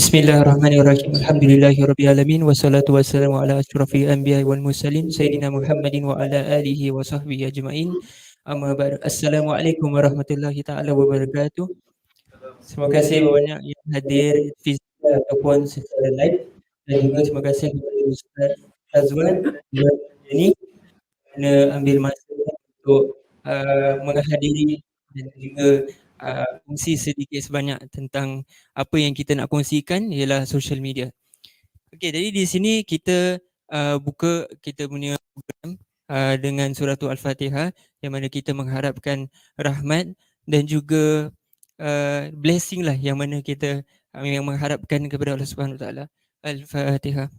Bismillahirrahmanirrahim. Alhamdulillahirabbil alamin wassalatu wassalamu ala asyrafil anbiya'i wal mursalin sayyidina Muhammadin wa ala alihi wa sahbihi ajmain. Amma ba'du. Assalamualaikum warahmatullahi taala wabarakatuh. Terima kasih banyak yang hadir fizikal ataupun secara live, dan juga terima kasih kepada Ustaz Syazwan dan Donjany kerana ambil masa untuk menghadiri dan juga kongsi sedikit sebanyak tentang apa yang kita nak kongsikan ialah social media. Okey, jadi di sini kita buka kita punya program dengan surah Al-Fatihah, yang mana kita mengharapkan rahmat dan juga blessing lah, yang mana kita yang mengharapkan kepada Allah Subhanahu Wa Taala. Al-Fatihah.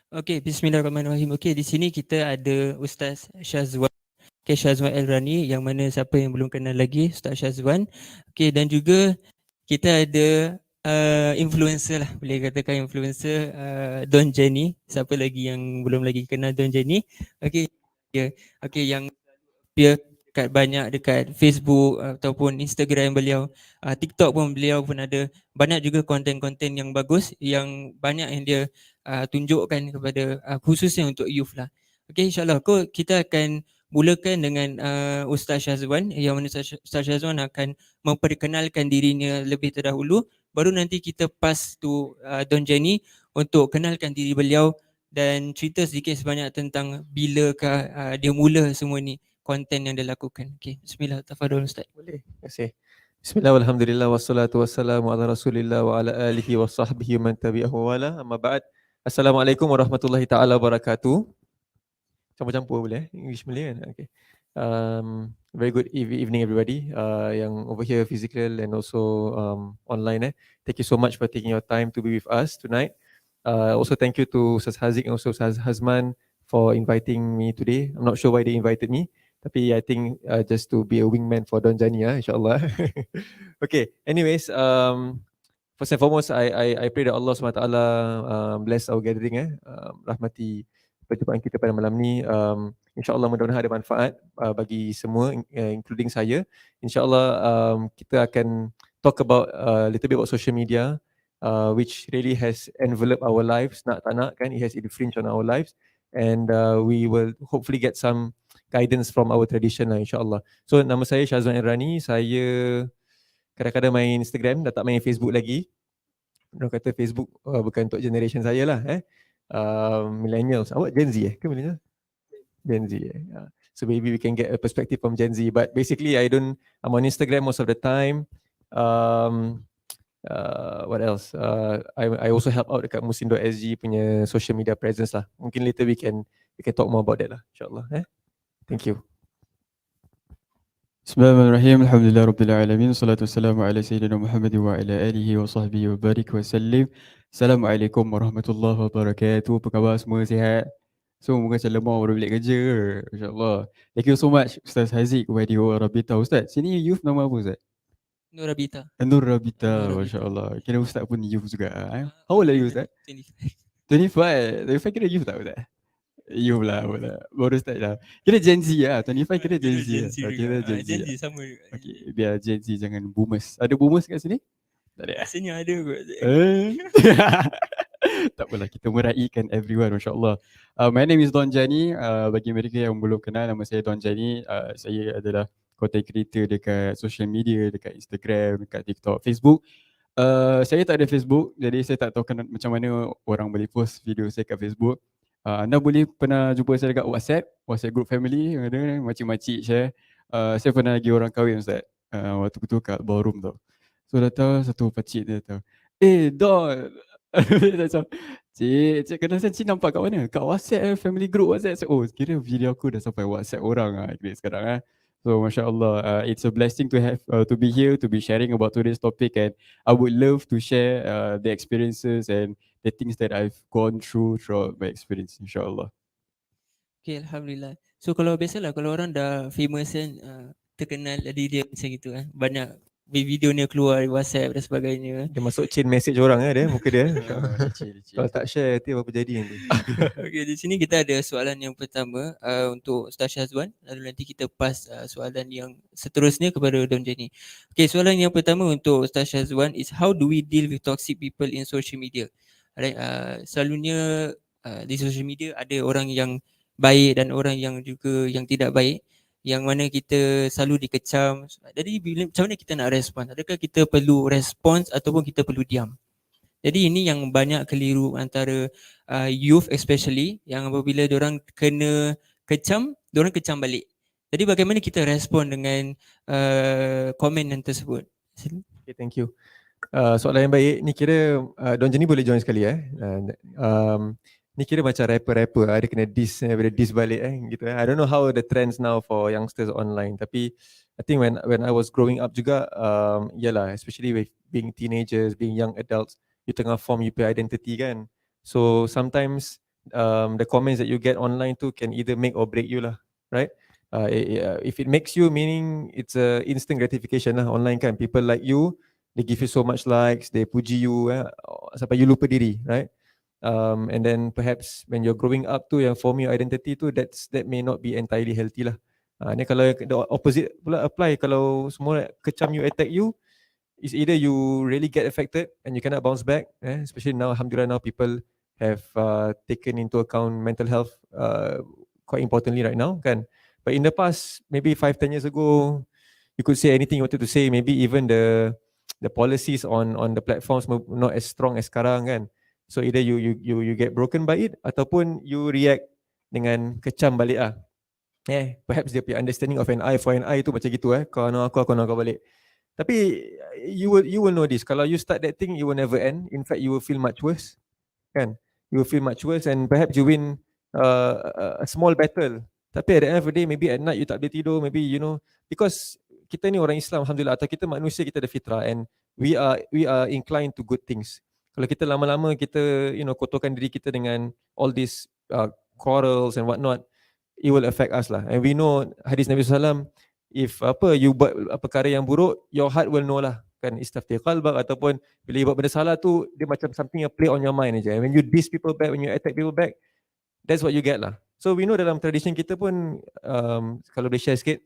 Okey, bismillahirrahmanirrahim. Okey, di sini kita ada Ustaz Syazwan. Okey, Syazwan Elrani, yang mana siapa yang belum kenal lagi Ustaz Syazwan. Okey, dan juga kita ada influencer lah, boleh katakan influencer, Donjany. Siapa lagi yang belum lagi kenal Donjany? Okey, ya. Okey, yang dia banyak dekat Facebook ataupun Instagram beliau, TikTok pun beliau pun ada banyak juga konten-konten yang bagus, yang banyak yang dia tunjukkan kepada khususnya untuk youth lah. Okey, insyaAllah kita akan mulakan dengan Ustaz Syazwan, yang mana Ustaz Syazwan akan memperkenalkan dirinya lebih terdahulu, baru nanti kita pass to Donjany untuk kenalkan diri beliau dan cerita sedikit sebanyak tentang bilakah dia mula semua ni konten yang dia lakukan. Okey, bismillah, tafadhol Ustaz. Boleh. Terima kasih. Bismillah, alhamdulillah, wassalatu wassalamu ala rasulillah wa ala alihi wa sahbihi man tabi'ahu wa wala, amma ba'd. Assalamualaikum warahmatullahi ta'ala wabarakatuh. Campur-campur boleh, English Malay kan? Okay. Very good evening everybody, yang over here physical and also online. Thank you so much for taking your time to be with us tonight. Also thank you to Ustaz Haziq and also Ustaz Hazman for inviting me today. I'm not sure why they invited me, tapi I think just to be a wingman for Donjany, insyaAllah. Okay, anyways, first and foremost, I pray that Allah SWT bless our gathering, rahmati perjumpaan kita pada malam ni. InsyaAllah mudah-mudahan ada manfaat bagi semua, including saya. InsyaAllah kita akan talk about a little bit about social media, which really has enveloped our lives, nak tak nak kan, it has infringed on our lives, and we will hopefully get some guidance from our tradition lah, insyaAllah. So nama saya Syazwan Elrani, saya kadang-kadang main Instagram, dah tak main Facebook lagi. Orang kata Facebook bukan untuk generation saya lah, millennials. Awak Gen Z ke millennial? Gen Z. So maybe we can get a perspective from Gen Z. But basically I'm on Instagram most of the time. What else? I also help out dekat muslim.sg punya social media presence lah. Mungkin later we can talk more about that lah, insyaAllah. Thank you. Bismillahirrahmanirrahim. Alhamdulillah Rabbil Alamin. Salatu wassalamu ala Sayyidina Muhammad wa ala alihi wa sahbihi wa barik wa sallim. Assalamualaikum warahmatullahi wabarakatuh. Apa khabar semua, sihat? So mungkin saya lemah baru balik kerja, insyaAllah. Thank you so much Ustaz Haziq kepada Ar-Rabitah. Ustaz, sini youth nama apa Ustaz? Ar-Rabitah. Ar-Rabitah, masya-Allah. Kira Ustaz pun youth juga. How old are you Ustaz? 25. 25 kira youth tak Ustaz? Youth lah, baru start lah. Kira Gen Z lah, 25 kira Gen Z lah. Kira Gen Z sama. Okay, biar Gen Z jangan boomers. Ada boomers kat sini? Tak ada. Sini ada kot. Tak apalah, kita meraihkan everyone, masya-Allah. My name is Donjany. Bagi mereka yang belum kenal, nama saya Donjany. Saya adalah content creator dekat social media, dekat Instagram, dekat TikTok, Facebook. Saya tak ada Facebook, jadi saya tak tahu macam mana orang boleh post video saya kat Facebook. Anda boleh pernah jumpa saya dekat WhatsApp group family, ada makcik-makcik share. Saya pernah lagi orang kahwin Ustaz, waktu tu kat ballroom tu. So datang satu pakcik dia tahu, Don. Macam, cik kenal saya, cik nampak kat mana? Kat WhatsApp, family group WhatsApp. Oh, kira video aku dah sampai WhatsApp orang kira sekarang. So mashallah, it's a blessing to have to be here, to be sharing about today's topic, and I would love to share the experiences and the things that I've gone through throughout my experience, inshallah. Okay, Alhamdulillah. So kalau biasalah kalau orang dah famous kan, terkenal jadi dia macam gitu kan. Banyak video ni keluar di WhatsApp dan sebagainya. Dia masuk chain message orang dia muka dia. Leceh. Kalau tak share nanti apa jadi nanti. Okay, di sini kita ada soalan yang pertama untuk Ustaz Syazwan. Lalu nanti kita pass soalan yang seterusnya kepada Donjany. Okay, soalan yang pertama untuk Ustaz Syazwan is how do we deal with toxic people in social media? Alright, selalunya di social media ada orang yang baik dan orang yang juga yang tidak baik, yang mana kita selalu dikecam. Jadi macam mana kita nak respon? Adakah kita perlu respons ataupun kita perlu diam? Jadi ini yang banyak keliru antara youth especially, yang apabila diorang kena kecam, diorang kecam balik. Jadi bagaimana kita respon dengan komen yang tersebut? Okay, thank you. Soalan yang baik. Ni kira Donjany boleh join sekali ni kira macam rapper dia kena diss balik gitu I don't know how the trends now for youngsters online, tapi I think when I was growing up juga yalah, especially with being teenagers, being young adults, you tengah form you punya identity kan. So sometimes the comments that you get online tu can either make or break you lah, right? If it makes you, meaning it's a instant gratification lah online kan. People like you, they give you so much likes, they puji you sampai you lupa diri, right? And then perhaps when you're growing up tu, yang form your identity tu, that may not be entirely healthy lah. Ni kalau the opposite pula apply, kalau semua kecam you, attack you, is either you really get affected and you cannot bounce back, especially now, alhamdulillah, now people have taken into account mental health quite importantly right now kan. But in the past, maybe 5-10 years ago, you could say anything you wanted to say, maybe even the policies on the platforms not as strong as sekarang kan. So either you get broken by it ataupun you react dengan kecam balik perhaps dia punya understanding of an eye for an eye tu macam gitu kau nak aku nak kau balik. Tapi you will know this, kalau you start that thing, you will never end. In fact, you will feel much worse kan. You will feel much worse and perhaps you win a small battle, tapi at the end of the day, maybe at night you tak boleh tidur, maybe because kita ni orang Islam, alhamdulillah, atau kita manusia, kita ada fitrah and we are inclined to good things. Kalau kita lama-lama kita kotorkan diri kita dengan all these quarrels and whatnot, it will affect us lah. And we know hadis Nabi SAW, if you buat perkara yang buruk, your heart will know lah kan, istafti qalbak, ataupun bila you buat benda salah tu, dia macam something yang play on your mind aja. And when you diss people back, when you attack people back, that's what you get lah. So we know dalam tradition kita pun, kalau boleh share sikit,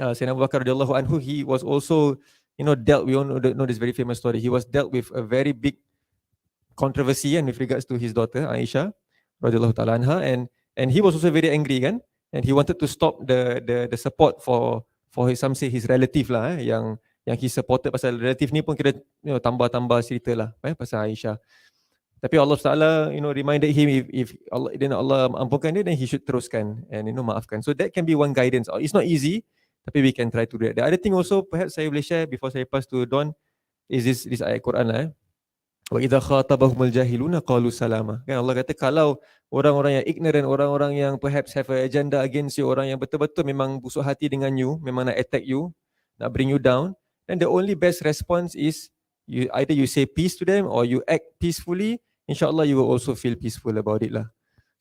Sayyidina Abu Bakar radhiyallahu anhu, he was also dealt, we all know this very famous story, he was dealt with a very big controversy with regards to his daughter Aisyah radhiyallahu ta'ala anha, and he was also very angry kan, and he wanted to stop the support for his, some say his relative lah yang he supported, pasal relative ni pun kira tambah cerita lah pasal Aisyah. Tapi Allah Taala reminded him, if Allah ampunkan dia, then he should teruskan and maafkan. So that can be one guidance. It's not easy, tapi we can try to do that. The other thing also perhaps saya boleh share before saya pass to Don is this ayat Quran lah wa idza khatabahumul jahiluna qalu salama. Kan Allah kata kalau orang-orang yang ignorant, orang-orang yang perhaps have an agenda against you, orang yang betul-betul memang busuk hati dengan you, memang nak attack you, nak bring you down, then the only best response is either you say peace to them or you act peacefully. InsyaAllah you will also feel peaceful about it lah.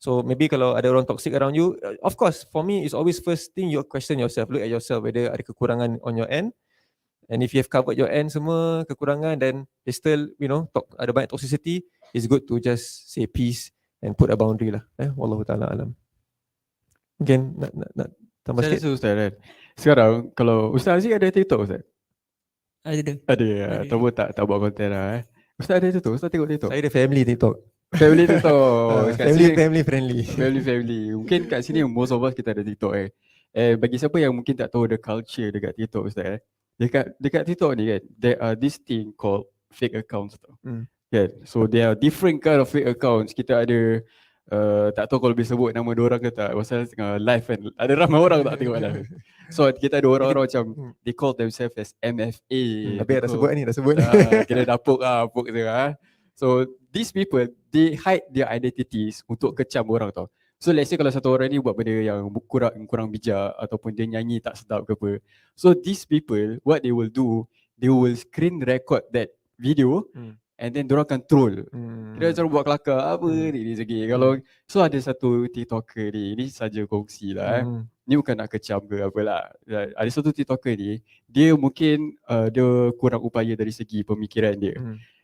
So maybe kalau ada orang toxic around you, of course for me it's always first thing you question yourself, look at yourself whether ada kekurangan on your end. And if you have covered your end semua kekurangan, then they still ada banyak toxicity, it's good to just say peace and put a boundary lah. Wallahu ta'ala alam. Mungkin nak tambah Saya sikit. rasa Ustaz kan, sekarang kalau Ustaz Aziz ada TikTok Ustaz? Ada. Ataupun tak buat konten lah Ustaz ada TikTok? Ustaz tengok TikTok? Saya ada family TikTok. Family TikTok. Family friendly. Family. Mungkin kat sini most of us kita ada TikTok bagi siapa yang mungkin tak tahu the culture dekat TikTok Ustaz dekat TikTok ni kan, there are this thing called fake accounts tau. Kan? So there are different kind of fake accounts. Kita ada tak tahu kalau boleh sebut nama diorang ke tak, pasal tengah live kan, ada ramai orang tak tengok live. So kita ada orang-orang macam they call themselves as MFA. Tapi dah sebut ni, kira dapuk je So these people, they hide their identities untuk kecam orang tau. So let's say kalau satu orang ni buat benda yang kurang bijak ataupun dia nyanyi tak sedap ke apa. So these people, what they will do, they will screen record that video and then diorang akan troll. Kira macam buat kelakar apa ni segi. Kalau so ada satu TikToker ni saja kongsi lah ni bukan nak kecam ke apalah. Ada satu TikToker ni, dia mungkin dia kurang upaya dari segi pemikiran dia.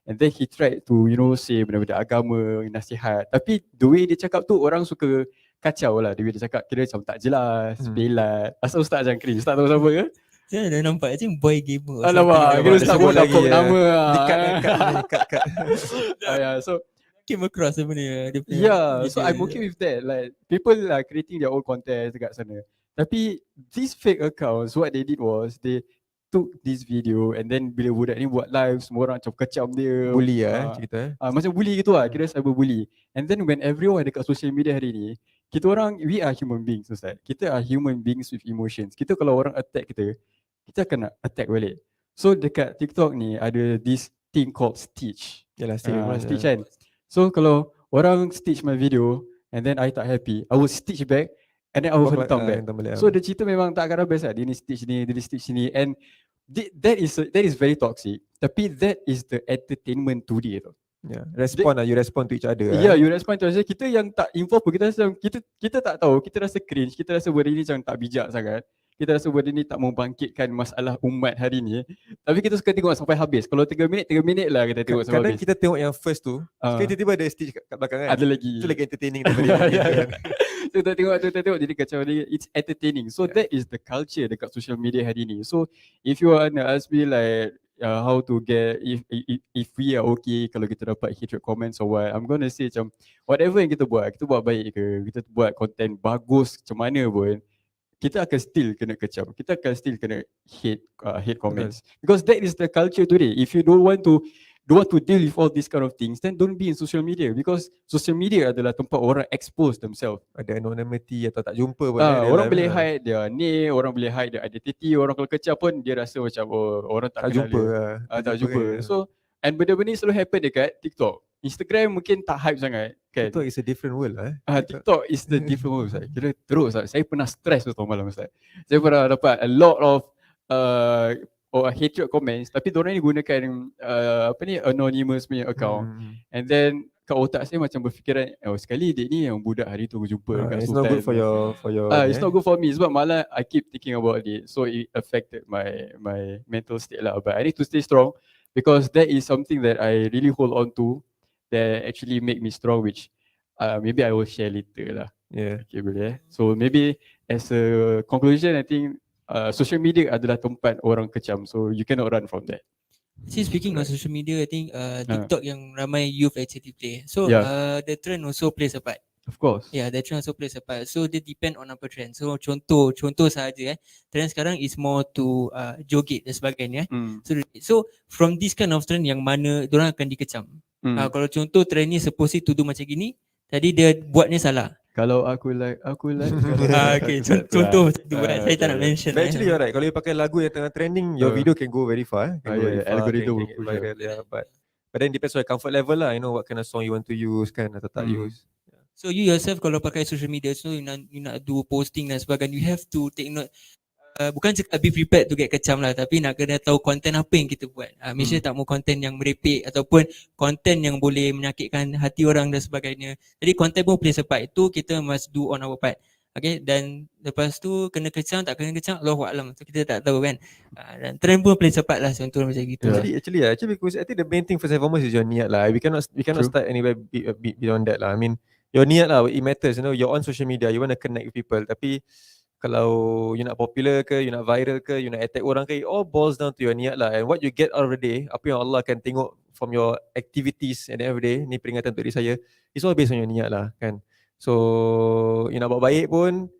And then he tried to say benda-benda agama, nasihat. Tapi the way dia cakap tu orang suka kacau lah. The way dia cakap kira macam tak jelas, pelat. Asal Ustaz jangan cringe, Ustaz tahu siapa ke? Saya dah nampak macam boy gamer. Alamak, kira Ustaz pun dapat nama Dekat. So came across sebenarnya dia punya so I'm okay with that. Like people are creating their own content dekat sana. Tapi these fake accounts, what they did was they took this video and then bila budak ni buat live, semua orang macam kecam dia, bully cerita macam bully gitu lah, kira cyber bully. And then when everyone dekat social media hari ni, kita orang, we are human beings, Ustaz. Kita are human beings with emotions. Kita kalau orang attack kita akan nak attack balik. So dekat TikTok ni ada this thing called stitch. Yalah, stitch kan. So kalau orang stitch my video and then I tak happy, I will stitch back and then I will hentam back. So the cerita memang tak akan habis lah. Dia ni stitch ni and that is very toxic. Tapi that is the entertainment today tu. You respond to each other. You respond to each other. Kita yang tak involve pun, kita rasa kita tak tahu, kita rasa cringe, kita rasa benda ni macam tak bijak sangat. Kita rasa benda ni tak membangkitkan masalah umat hari ni. Tapi kita suka tengok sampai habis. Kalau 3 minit lah kita tengok sampai habis. Kadang kita tengok yang first tu, tiba-tiba ada stitch kat belakang kan. Ada lagi. Itu lagi entertaining daripada Kita tengok jadi kacau dia. It's entertaining. So that is the culture dekat social media hari ni. So if you wanna ask me like how to get if we are okay kalau kita dapat hatred comments or what, I'm gonna say macam whatever yang kita buat baik ke, kita buat content bagus macam mana pun, kita akan still kena kecam, kita akan still kena hate comments. Because that is the culture today. If you don't want to deal with all these kind of things, then don't be in social media. Because social media adalah tempat orang expose themselves. Ada anonymity atau tak jumpa pun. Orang boleh hide dia ni, orang boleh hide dia identity. Orang kalau kecam pun dia rasa macam orang tak kenal jumpa dia. Tak jumpa. So and benda-benda ni selalu happen dekat TikTok. Instagram mungkin tak hype sangat kan. TikTok is a different world lah. TikTok is the different world, Ustaz. Kira teruk, Ustaz. Saya pernah stress tu malam, Ustaz. Saya pernah dapat a lot of hatred comments, tapi diorang ni gunakan anonymous punya account. And then kat otak saya macam berfikiran, sekali dia ni yang budak hari tu jumpa kat It's Sultan. not good for your it's not good for me sebab malah I keep thinking about it. So it affected my mental state lah. But I need to stay strong because that is something that I really hold on to that actually make me strong, which maybe I will share later lah. Okay, boleh. So maybe as a conclusion, I think social media adalah tempat orang kecam. So you cannot run from that. See, speaking of social media, I think TikTok yang ramai youth actually play. So the trend also plays a part. Of course. Yeah, the trend also plays a part. So they depend on apa trend. So contoh sahaja trend sekarang is more to joget dan sebagainya. So from this kind of trend yang mana diorang akan dikecam. Kalau contoh trend ni supposed to do macam gini, tadi dia buatnya salah. Kalau aku like okay, contoh macam tu saya tak nak mention. But actually you're right. Kalau you pakai lagu yang tengah trending, your video can go very far. Algorithm will push viral, but then depends on your comfort level lah. You know what kind of song you want to use kan atau tak use. So you yourself kalau pakai social media, so you nak do posting dan sebagainya, you have to take note. Bukan cakap be prepared to get kecam lah, tapi nak kena tahu konten apa yang kita buat. Make sure tak mau konten yang merepek ataupun konten yang boleh menyakitkan hati orang dan sebagainya. Jadi konten pun play a part. Itu kita must do on our part. Okay, dan lepas tu kena kecam tak kena kecam, Allahuaklam. So kita tak tahu kan. Dan trend pun play a part lah, contoh macam gitu. Actually because I think the main thing first and foremost is your niat lah. We cannot start anywhere beyond that lah. I mean your niat lah, it matters. You know, you're on social media, you want to connect with people. Tapi kalau you nak popular ke, you nak viral ke, you nak attack orang ke, it all boils down to your niat lah. And what you get out of the day, apa yang Allah akan tengok from your activities at the end of the day, ni peringatan untuk diri saya, it's all based on your niat lah kan. So you nak buat baik pun,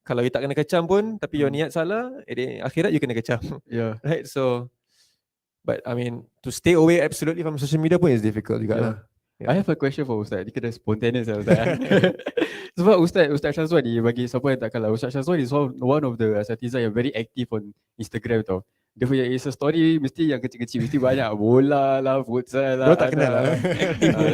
kalau you tak kena kecam pun, tapi your niat salah, akhirat you kena kecam. Right, so but I mean to stay away absolutely from social media pun is difficult juga lah. I have a question for Ustaz. Dia kena spontaneous lah Ustaz. Sebab Ustaz Syazwan ni, bagi siapa yang tak kalah, Ustaz Syazwan is one of the asatiza yang very active on Instagram tau. dia punya Insta story mesti yang kecil-kecil, mesti banyak bola lah, futsal lah. Diorang tak kenal lah.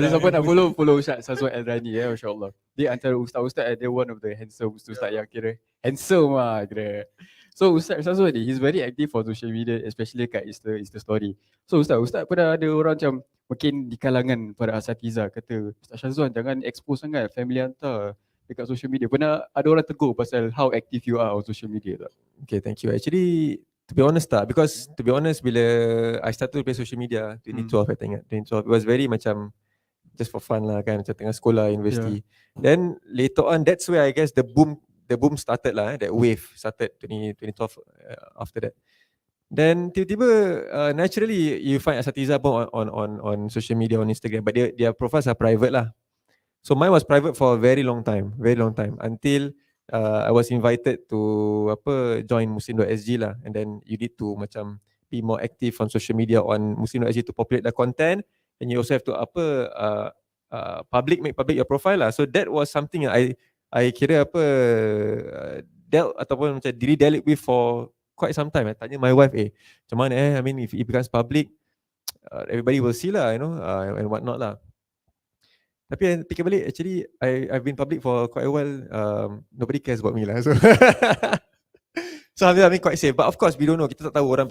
Siapa nak follow Syazwan Elrani masya-Allah. Dia antara ustaz-ustaz, dia one of the handsome ustaz yang kira handsome lah kira. So Ustaz Syazwan ni, he's very active on social media, especially kat Insta story. So Ustaz pernah ada orang macam mungkin di kalangan para asatiza kata, Ustaz Syazwan jangan expose sangat family hantar dekat social media. Pernah ada orang tegur pasal how active you are on social media tak? Okay, thank you. Actually, to be honest bila I started to play social media 2012, I think 2012, it was very macam just for fun lah kan, macam tengah sekolah university. Then later on, that's where I guess the boom started lah, that wave started 2012 after that. Then tiba-tiba naturally you find asatiza pun on social media, on Instagram, but their profiles are private lah. So mine was private for a very long time until I was invited to join muslim.sg lah, and then you need to macam be more active on social media on muslim.sg to populate the content, and you also have to make public your profile lah. So that was something I kira dealt ataupun macam dealt with for quite some time. I tanya my wife, macam mana I mean if it becomes public, everybody will see lah, and whatnot lah. Tapi fikir balik, actually I've been public for quite a while. Nobody cares about me lah. So I mean quite safe. But of course we don't know. Kita tak tahu orang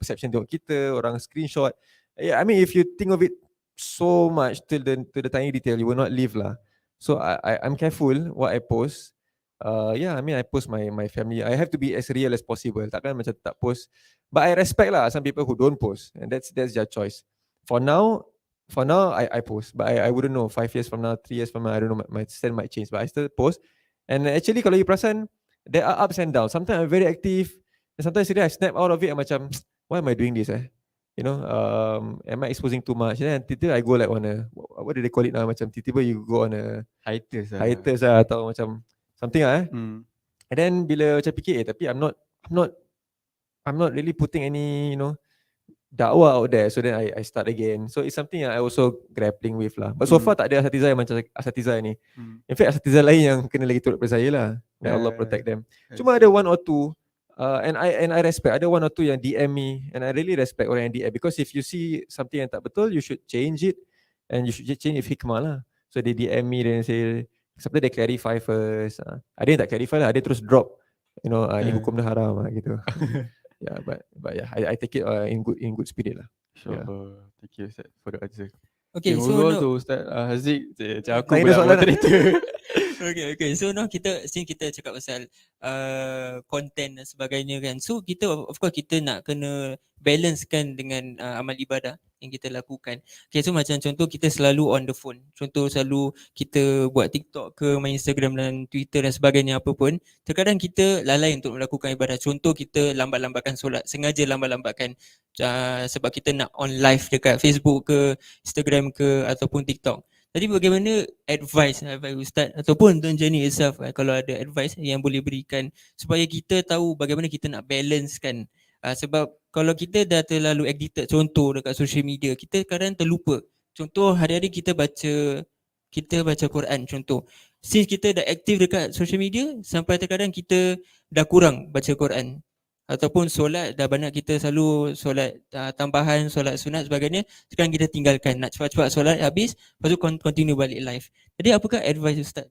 perception tengok kita, orang screenshot. I mean if you think of it so much to the tiny detail, you will not live lah. So I'm careful what I post. I mean I post my family. I have to be as real as possible. Takkan macam tak post. But I respect lah some people who don't post, and that's their choice. For now I post, but I wouldn't know 5 years from now, 3 years from now, I don't know, my stand might change, but I still post. And actually kalau you perasan, there are ups and downs. Sometimes I'm very active, and sometimes I snap out of it. I'm macam, why am I doing this? Am I exposing too much? And then tiba-tiba I go like on a, what do they call it now? Macam tiba-tiba you go on a hiatus lah, atau macam something lah. And then bila macam fikir, tapi I'm not really putting any, dakwah out there. So then I start again. So it's something I also grappling with lah. But so far tak ada asatiza yang macam asatiza ni. In fact asatiza lain yang kena lagi turut daripada saya lah. May Allah protect them. Cuma ada one or two, and I respect. Ada one or two yang DM me, and I really respect orang yang DM, because if you see something yang tak betul, you should change it, and you should change it hikmah lah. So they DM me, then say, sometimes they clarify first. Ada yang tak clarify lah, ada terus drop. Ni hukum dah haram lah gitu. Yeah, but I take it in good spirit lah. Sure. Thank you Ustaz for the answer. Okay, so now to Ustaz Haziq, macam aku pula moderator. Okay. So now kita cakap pasal content dan sebagainya kan. So kita of course kita nak kena balancekan dengan amal ibadah yang kita lakukan. Okay, so macam contoh kita selalu on the phone. Contoh selalu kita buat TikTok ke, main Instagram dan Twitter dan sebagainya apa pun. Terkadang kita lalai untuk melakukan ibadah. Contoh kita lambat-lambatkan solat, sengaja lambat-lambatkan sebab kita nak on live dekat Facebook ke, Instagram ke ataupun TikTok. Jadi bagaimana advice Ustaz ataupun Donjany itself, kalau ada advice yang boleh berikan supaya kita tahu bagaimana kita nak balance kan. Sebab kalau kita dah terlalu addicted contoh dekat social media, kita kadang terlupa. Contoh hari-hari kita baca Quran contoh. Since kita dah aktif dekat social media, sampai terkadang kita dah kurang baca Quran. Ataupun solat, dah banyak kita selalu solat tambahan, solat sunat sebagainya, sekarang kita tinggalkan, nak cepat-cepat solat habis, lepas tu continue balik live. Jadi apakah advice Ustaz?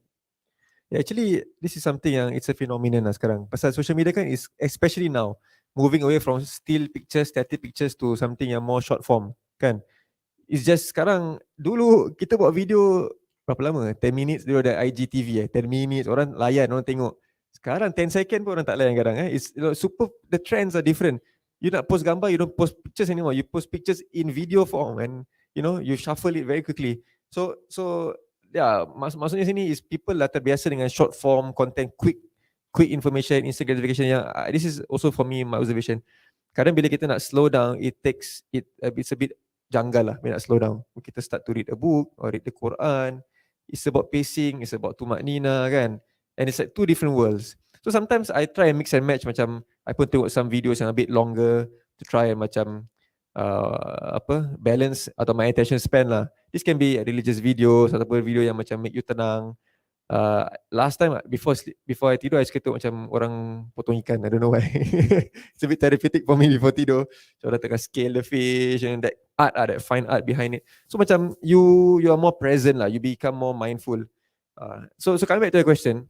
Yeah, actually this is something yang it's a phenomenon lah sekarang. Pasal social media kan is especially now moving away from still pictures, static pictures to something yang more short form kan. It's just sekarang, dulu kita buat video berapa lama? 10 minutes dulu ada IGTV 10 minutes, orang layan, orang tengok. Sekarang 10 second pun orang tak layan kadang. It's super, the trends are different. You nak post gambar, you don't post pictures anymore. You post pictures in video form, and you shuffle it very quickly. So yeah, maksudnya sini is people dah terbiasa dengan short form content, quick information, instant gratification. This is also for me my observation. Kadang bila kita nak slow down, it's a bit janggal lah bila nak slow down. Kita start to read a book or read the Quran. It's about pacing, it's about tumaknina kan. And it's like two different worlds. So sometimes I try and mix and match. Macam I pun tengok some videos yang a bit longer to try and macam balance atau my attention span lah. This can be religious videos ataupun video yang macam make you tenang. Last time before I tidur, I suka tengok macam orang potong ikan. I don't know why. It's a bit therapeutic for me before tidur. So orang tengah scale the fish and that art, that fine art behind it. So macam you are more present lah. You become more mindful. So coming back to the question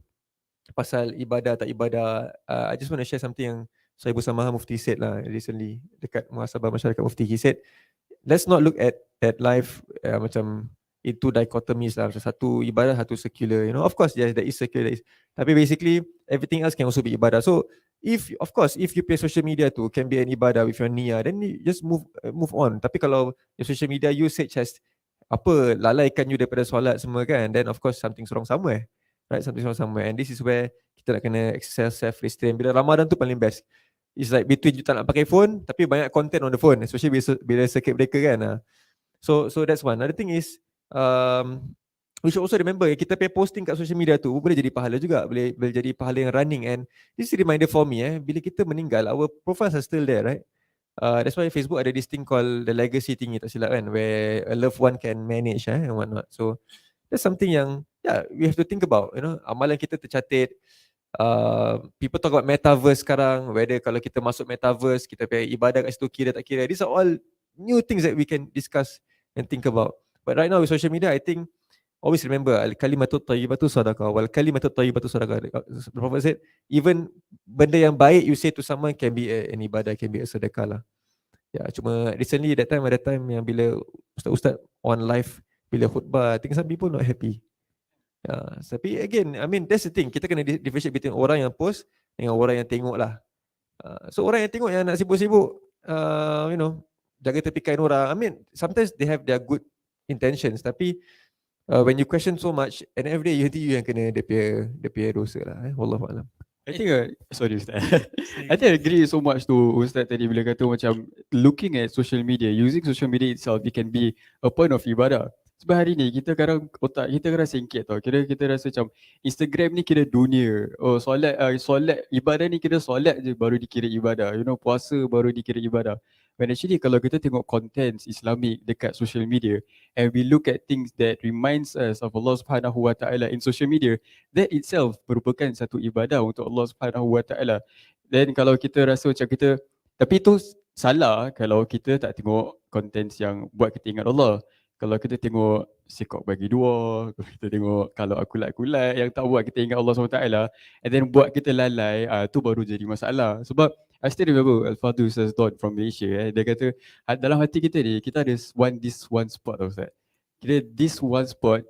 pasal ibadah tak ibadah, I just want to share something yang Sahibu Samaha Mufti said lah recently dekat Muhasabah Masyarakat Mufti. He said, let's not look at life macam itu dichotomies lah. Satu ibadah, satu secular. You know, of course, yes, there is secular. Tapi basically, everything else can also be ibadah. So, if you play social media tu can be an ibadah with your niyyah, then you just move on. Tapi kalau your social media usage has lalaikan you daripada solat semua kan, then of course something's wrong somewhere. Right, something's wrong somewhere. And this is where kita nak kena exercise self-restraint. Bila Ramadan tu paling best. It's like between you tak nak pakai phone tapi banyak content on the phone, especially bila circuit breaker kan. So that's one. Another thing is we should also remember kita pay posting kat social media tu boleh jadi pahala juga, boleh jadi pahala yang running. And this is a reminder for me, bila kita meninggal, our profiles are still there, right? That's why Facebook ada this thing called the legacy thingy, tak silap kan, where a loved one can manage and whatnot. So that's something yang we have to think about, you know, amalan kita tercatat. People talk about metaverse sekarang, whether kalau kita masuk metaverse kita pay ibadah kat situ kira tak kira. These are all new things that we can discuss and think about. But right now with social media, I think always remember al-kalimatut thayyibatu sadaqah wal kalimatut thayyibatu sadaqah. The Prophet said even benda yang baik you say to someone can be an ibadah, can be a sedekah lah. Cuma recently that time yang bila ustaz on live bila khutbah, I think some people not happy. Tapi again, I mean that's the thing, kita kena differentiate between orang yang post dengan orang yang tengok lah. So orang yang tengok yang nak sibuk-sibuk, you know, jaga tepikan orang. I mean sometimes they have their good intentions, tapi when you question so much, and every day you yang kena dia punya dosa lah. Wallahu a'lam. I think sorry Ustaz. I think I agree so much to Ustaz tadi bila kata macam looking at social media, using social media itself, it can be a point of ibadah. Sebab hari ni kita kadang otak kita kadang singkit tau. Kita rasa macam Instagram ni kira dunia. Oh solat ibadah ni kira solat je baru dikira ibadah. You know, puasa baru dikira ibadah. When actually kalau kita tengok contents Islamic dekat social media and we look at things that reminds us of Allah Subhanahu Wa Taala in social media, that itself merupakan satu ibadah untuk Allah Subhanahu Wa Taala. Then kalau kita rasa macam kita, tapi itu salah kalau kita tak tengok contents yang buat kita ingat Allah. Kalau kita tengok sikok bagi dua, kalau kita tengok kalau akulat-akulat yang tak buat kita ingat Allah SWT and then buat kita lalai, tu baru jadi masalah. Sebab I still remember Al-Fadhil Ustaz Don from Malaysia, dia kata dalam hati kita ni, kita ada this one spot tau Ustaz. Kira this one spot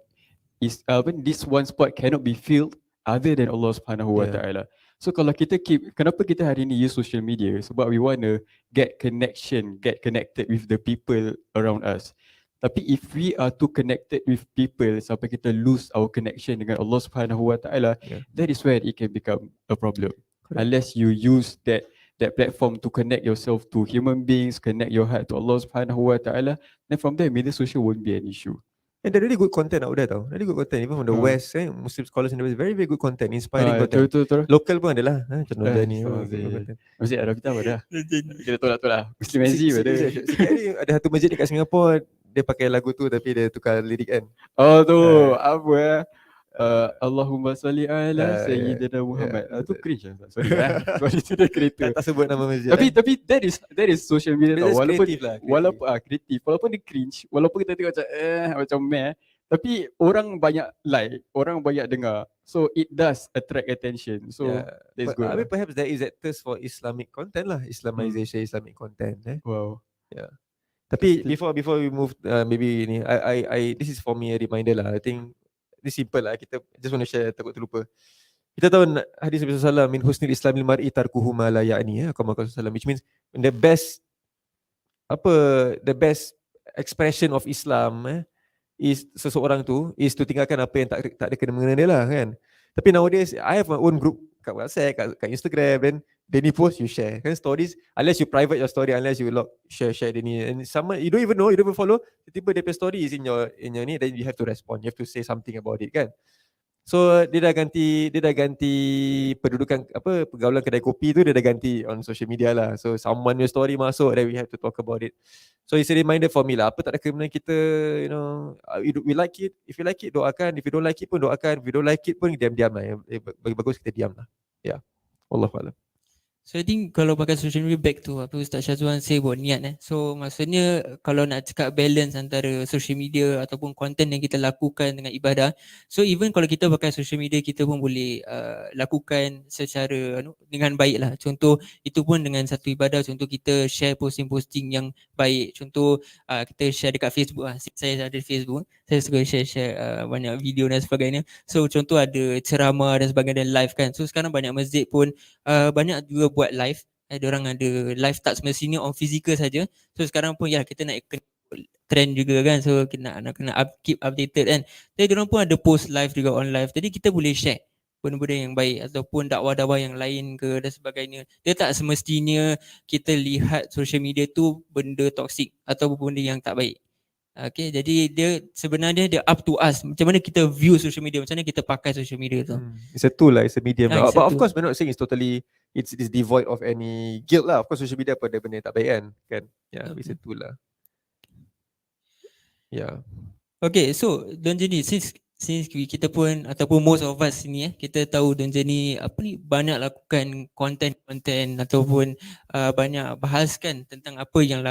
is this one spot cannot be filled other than Allah Subhanahu Wa Taala. So kalau kita kenapa kita hari ni use social media? Sebab we want to get connected with the people around us. Tapi if we are too connected with people sampai kita lose our connection dengan Allah Subhanahu Wa Taala, that is where it can become a problem. Correct. Unless you use that platform to connect yourself to human beings, connect your heart to Allah Subhanahu Wa Taala, then from there media social won't be an issue. And there really good content out there tau. Really good content even from the West, Muslim scholars in the West, very very good content, inspiring content. Betul. Local pun adalah macam Donjany. Masjid Ar-Rabitah pada. Kita tolak Muslim Masjid pada. Sekali ada satu masjid dekat Singapore, dia pakai lagu tu tapi dia tukar lirik kan. Oh tu apa Allahumma salli ala Sayyidina Muhammad. Tu cringe lah. Sorry itu dia kereta. Tak sebut nama masjid. Tapi that is social media tau. Walaupun kreatif, walaupun dia cringe, walaupun kita tengok macam meh, tapi orang banyak like, orang banyak dengar. So it does attract attention. So that's good. I mean perhaps there is that thirst for Islamic content lah, Islamization, Islamic content. Wow. Yeah. Tapi before we move, maybe ni, I this is for me a reminder lah. I think this simple lah. Kita just want to share, takut terlupa. Kita tahu hadis Nabi SAW, min husnil islamil mar'i tarkuhu ma la ya'ni, which means the best expression of Islam is seseorang tu is to tinggalkan apa yang tak ada kena mengena dia lah kan. Tapi nowadays I have my own group kat WhatsApp, kat Instagram, then Denny post, you share kan stories, unless you private your story, unless you share Denny, and someone you don't even know, you don't even follow, tiba-tiba dia story is in your ni, then you have to respond, you have to say something about it kan. So dia dah ganti pendudukan pergaulan kedai kopi tu dia dah ganti on social media lah. So someone new story masuk, then we have to talk about it. So it's a reminder for me lah. Apa tak ada kena kita, you know, we like it. If you like it, doakan. If you don't like it pun doakan. If you don't like it pun diam-diam lah. Bagus kita diam lah. Ya. Wallahualam. So I think kalau pakai social media, back to apa Ustaz Syazwan say about niat. So maksudnya kalau nak cakap balance antara social media ataupun konten yang kita lakukan dengan ibadah, so even kalau kita pakai social media, kita pun boleh lakukan secara dengan baik lah. Contoh itu pun dengan satu ibadah. Contoh kita share posting-posting yang baik. Contoh kita share dekat Facebook lah. Saya ada Facebook, saya suka share banyak video dan sebagainya. So contoh ada ceramah dan sebagainya dan live kan. So sekarang banyak masjid pun banyak juga buat live. Diorang ada live tak semestinya on physical saja. So sekarang pun ya kita nak trend juga kan. So kita nak kena keep updated kan. Jadi diorang pun ada post live juga on live. Jadi kita boleh share benda-benda yang baik ataupun dakwah-dakwah yang lain ke dan sebagainya. Dia tak semestinya kita lihat social media tu benda toksik atau benda yang tak baik. Okay, jadi dia sebenarnya dia up to us. Macam mana kita view social media, macam mana kita pakai social media tu. It's a tool lah, it's a medium lah. It's a But of tool. course we're not saying it's devoid of any guilt lah. Of course social media pada benda yang tak baik kan. Yeah, it's a tool lah. Yeah. Okay, so Donjany, since kita pun ataupun most of us sini kita tahu Donjany banyak lakukan konten ataupun banyak bahaskan tentang apa yang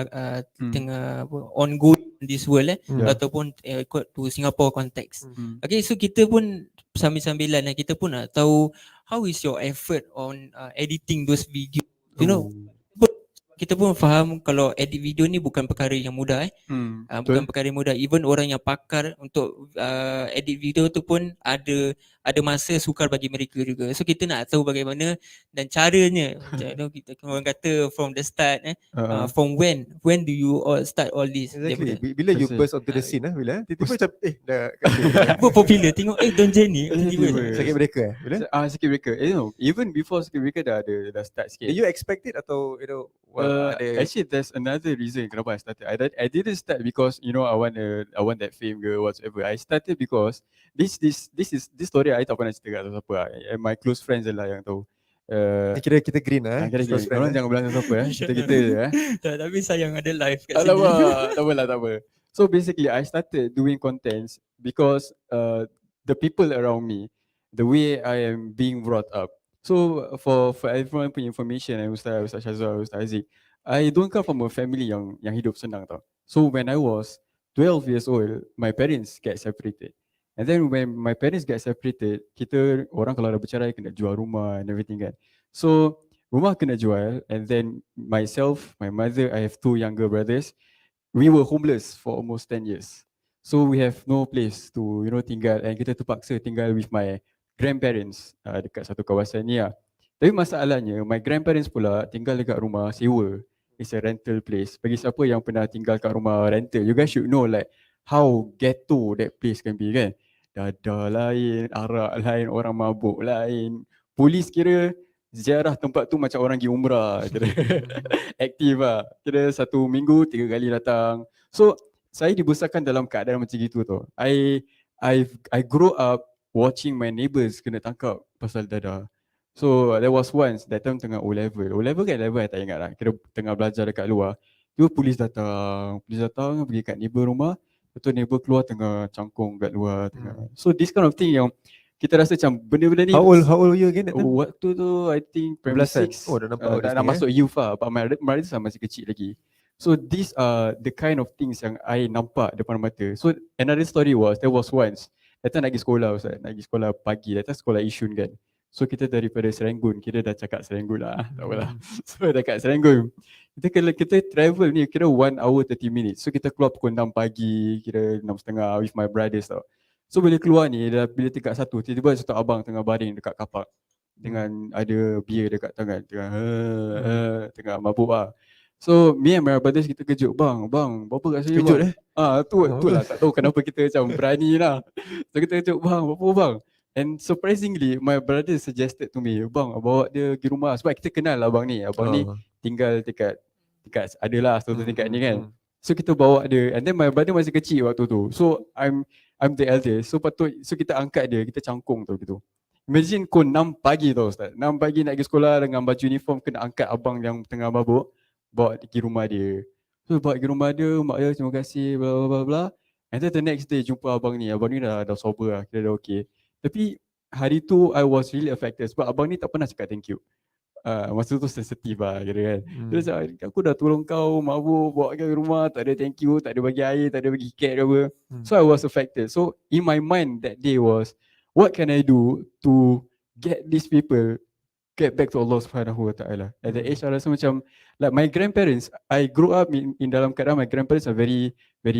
tengah ongoing in this world ataupun ikut to Singapore context. Okay, so kita pun sambil-sambilan kita pun nak tahu how is your effort on editing those video. You know, kita pun faham kalau edit video ni bukan perkara yang mudah bukan perkara yang mudah. Even orang yang pakar untuk edit video tu pun ada masa sukar bagi mereka juga. So kita nak tahu bagaimana dan caranya. Kita orang kata from the start from when do you all start all this? Exactly. Bila you burst onto the scene bila tiba-tiba macam dah apa popular tengok Donjany tiba-tiba sakit breaker bila Circuit breaker. Even before circuit breaker dah start sikit. you expect it atau actually there's another reason kenapa I started. I didn't start because I want that fame ke whatsoever. I started because this story I tak pernah cerita kat siapa. My close friends lah yang tahu. kira kita green lah. Korang jangan bilang siapa kita je tapi sayang ada live kat sini. Tak apa. So basically I started doing contents because the people around me, the way I am being brought up. So for everyone punya information, Ustaz Syazwan, Ustaz Aziz, I don't come from a family yang hidup senang tau. So when I was 12 years old, my parents get separated. And then when my parents get separated, kita orang kalau dah bercerai kena jual rumah and everything kan. So rumah kena jual, and then myself, my mother, I have 2 younger brothers. We were homeless for almost 10 years. So we have no place to tinggal, and kita terpaksa tinggal with my grandparents dekat satu kawasan ni lah. Tapi masalahnya my grandparents pula tinggal dekat rumah sewa. It's a rental place. Bagi siapa yang pernah tinggal kat rumah rental, you guys should know like how ghetto that place can be kan. Dadah lain, arak lain, orang mabuk lain. Polis kira ziarah tempat tu macam orang pergi umrah. Kira aktif lah. Kira 1 minggu 3 kali datang. So saya dibesarkan dalam keadaan macam gitu tu. I grow up watching my neighbours kena tangkap pasal dadah. So there was once that time tengah O-level kan level I tak ingat lah. Kira tengah belajar dekat luar. Tiba polis datang pergi kat neighbour rumah. Betul neighbour keluar tengah cangkung kat luar tengah. So this kind of thing yang kita rasa macam benda-benda ni. How old were you again that time? Waktu tu I think primary 6. Oh dah nampak dah masuk youth lah. But my brothers masih kecil lagi. So these are the kind of things yang I nampak depan mata. So another story was, there was once datang nak pergi sekolah Ustaz, nak pergi sekolah pagi, datang sekolah Yishun kan. So kita daripada Serenggun, kira dah cakap Serenggun lah, tak apalah. So dekat Serenggun, kita travel ni kira 1 hour 30 minutes. So kita keluar pukul 6 pagi, kira 6.30 with my brothers tau. So bila keluar ni, bila tingkat 1, tiba-tiba satu abang tengah baring dekat kapak dengan ada beer dekat tangan, tengah mabuk lah. So me and my brothers kita kejut, bang, berapa kat sini kejut bang? Tu lah, tak tahu kenapa kita macam berani lah. So kita kejut, bang, berapa bang? And surprisingly, my brother suggested to me, bang, bawa dia pergi rumah. Sebab kita kenal abang ni. Abang ni tinggal dekat adalah satu tingkat ni kan. So kita bawa dia, and then my brother masih kecil waktu tu. So I'm the eldest. So kita angkat dia, kita cangkung tau gitu. Imagine kau 6 pagi tau Ustaz. 6 pagi nak pergi sekolah dengan baju uniform, kena angkat abang yang tengah mabuk, bawa pergi rumah dia. So bawa pergi rumah dia, mak dia terima kasih, bla bla bla bla. And then the next day jumpa abang ni dah sober lah, kira dah okay. Tapi hari tu I was really affected sebab abang ni tak pernah cakap thank you. Masa tu sensitif lah kira kan. Dia cakap, aku dah tolong kau mabuk, bawa ke rumah, tak ada thank you, tak ada bagi air, tak ada bagi cat ke apa. So I was affected. So in my mind that day was, what can I do to get these people get back to Allah Subhanahu Wa Taala. At the age I rasa macam like my grandparents, I grew up in dalam keadaan my grandparents are very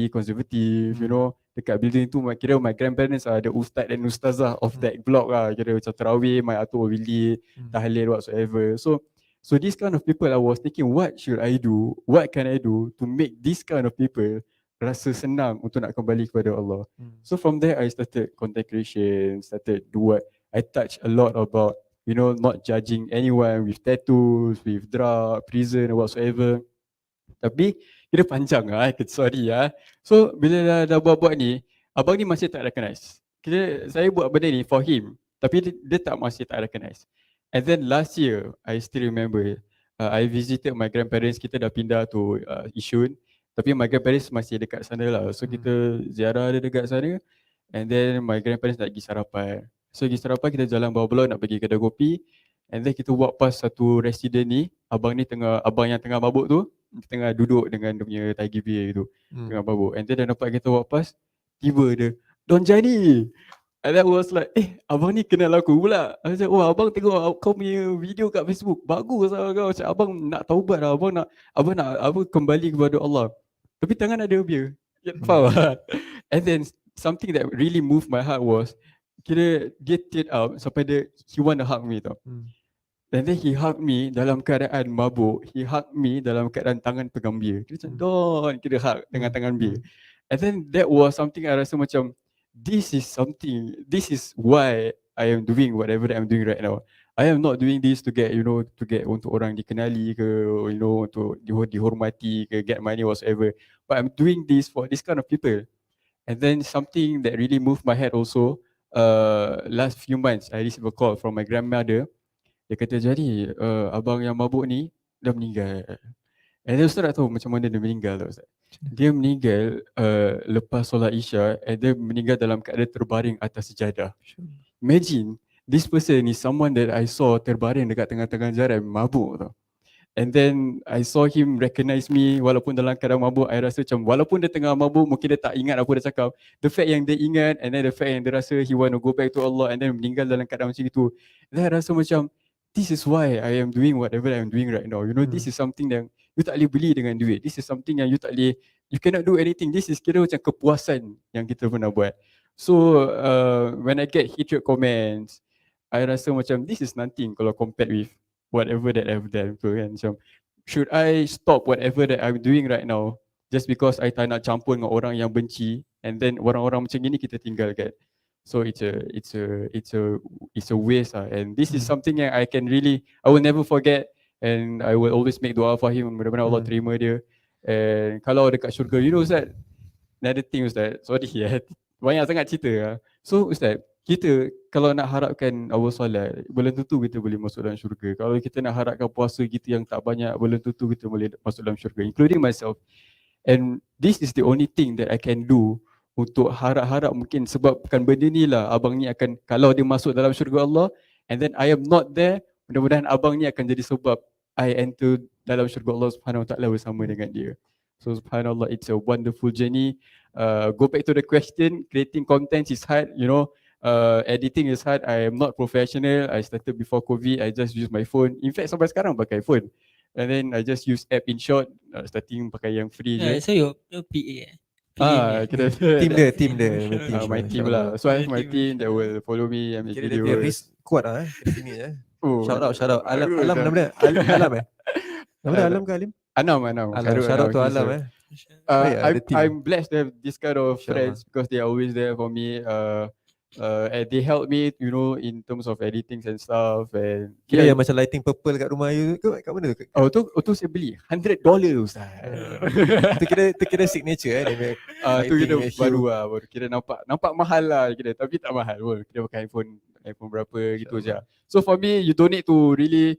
conservative, you know. Dekat building tu kira my grandparents are the ustaz dan ustazah of that block lah. Kira macam tarawih, my atuk wilit, tahlil whatsoever. So this kind of people I was thinking, what should I do? What can I do to make this kind of people rasa senang untuk nak kembali kepada Allah. So from there I started content creation, started do what I touch a lot about, you know, not judging anyone with tattoos, with drug, prison or whatsoever. Tapi kira panjang lah, sorry lah. So bila dah buat ni, abang ni masih tak recognize. Kira saya buat benda ni for him, tapi dia masih tak recognize. And then last year, I still remember, I visited my grandparents, kita dah pindah to Yishun. Tapi my grandparents masih dekat sana lah. So kita ziarah dia dekat sana. And then my grandparents nak pergi sarapan. So pergi sarapan, kita jalan bawah blok nak pergi kedai kopi. And then kita walk past satu resident ni. Abang yang tengah mabuk tu, tengah duduk dengan dia punya Tiger beer tu, tengah mabuk. And then dah nampak kita walk past, tiba dia, Donjany. And then I was like, abang ni kenal aku pula. I was like, oh abang tengok kau punya video kat Facebook, bagus lah kau. Macam abang nak taubat lah, abang nak kembali kepada Allah. Tapi tangan ada beer. Faham tak? And then something that really moved my heart was, kira dia teared up sampai he want to hug me tau. And then he hugged me dalam keadaan mabuk. He hugged me dalam keadaan tangan pegang beer. Kira macam Don, kira hug dengan tangan beer. And then that was something I rasa macam, this is why I am doing whatever that I'm doing right now. I am not doing this to get untuk orang dikenali ke, untuk dihormati ke, get money whatsoever. But I'm doing this for this kind of people. And then something that really moved my head also, last few months I received a call from my grandmother. Dia kata, jadi abang yang mabuk ni dah meninggal. And then Ustaz tak tahu macam mana dia meninggal tau Ustaz. Dia meninggal lepas solat Isya, and dia meninggal dalam keadaan terbaring atas sejadah. Imagine, this person is someone that I saw terbaring dekat tengah-tengah jalan mabuk tau. And then I saw him recognize me walaupun dalam keadaan mabuk. I rasa macam walaupun dia tengah mabuk, mungkin dia tak ingat apa dia cakap. The fact yang dia ingat, and then the fact yang dia rasa he want to go back to Allah, and then meninggal dalam keadaan macam itu. Then I rasa macam, this is why I am doing whatever I am doing right now. You know, this is something yang you tak boleh beli dengan duit. This is something yang you cannot do anything. This is kira macam kepuasan yang kita pernah buat. So when I get hatred comments, I rasa macam this is nothing kalau compared with whatever that I've done. So kan, macam should I stop whatever that I'm doing right now just because I tak nak campur dengan orang yang benci, and then orang-orang macam ni kita tinggalkan. So it's a waste lah. And this is something yang I will never forget, and I will always make dua for him. Mudah-mudahan Allah terima dia. And kalau dekat syurga, you know Ustaz, another thing Ustaz, sorry banyak sangat cerita lah. So Ustaz, kita kalau nak harapkan our solat, belum tentu kita boleh masuk dalam syurga. Kalau kita nak harapkan puasa kita yang tak banyak, belum tentu kita boleh masuk dalam syurga, including myself. And this is the only thing that I can do untuk harap-harap mungkin sebabkan benda ni lah abang ni akan, kalau dia masuk dalam syurga Allah and then I am not there, mudah-mudahan abang ni akan jadi sebab I enter dalam syurga Allah Subhanahu Wa Taala bersama dengan dia. So subhanallah, it's a wonderful journey. Go back to the question, creating content is hard, you know. Editing is hard. I am not professional. I started before COVID. I just use my phone. In fact, sampai sekarang pakai phone. And then I just use app in short. Starting pakai yang free je. So your PA Kira Team dia. my team lah. So I have my team that will follow me and make Kira dia videos. risk kuat lah sini je. Oh, Shout out. Alam nama dia. Alam Nama dia Alam ke Alim? Anam. Shout out to Alam I'm blessed to have this kind of friends because they are always there for me. And they help me, you know, in terms of editing and stuff. And Kira yang macam lighting purple kat rumah you kat mana tu? tu saya beli $100 Ustaz. Itu kira signature dia punya Tu lighting kira punya baru hue. lah, baru kira nampak mahal lah kira, tapi tak mahal pun. Kira pakai iPhone berapa gitu je. So for me, you don't need to really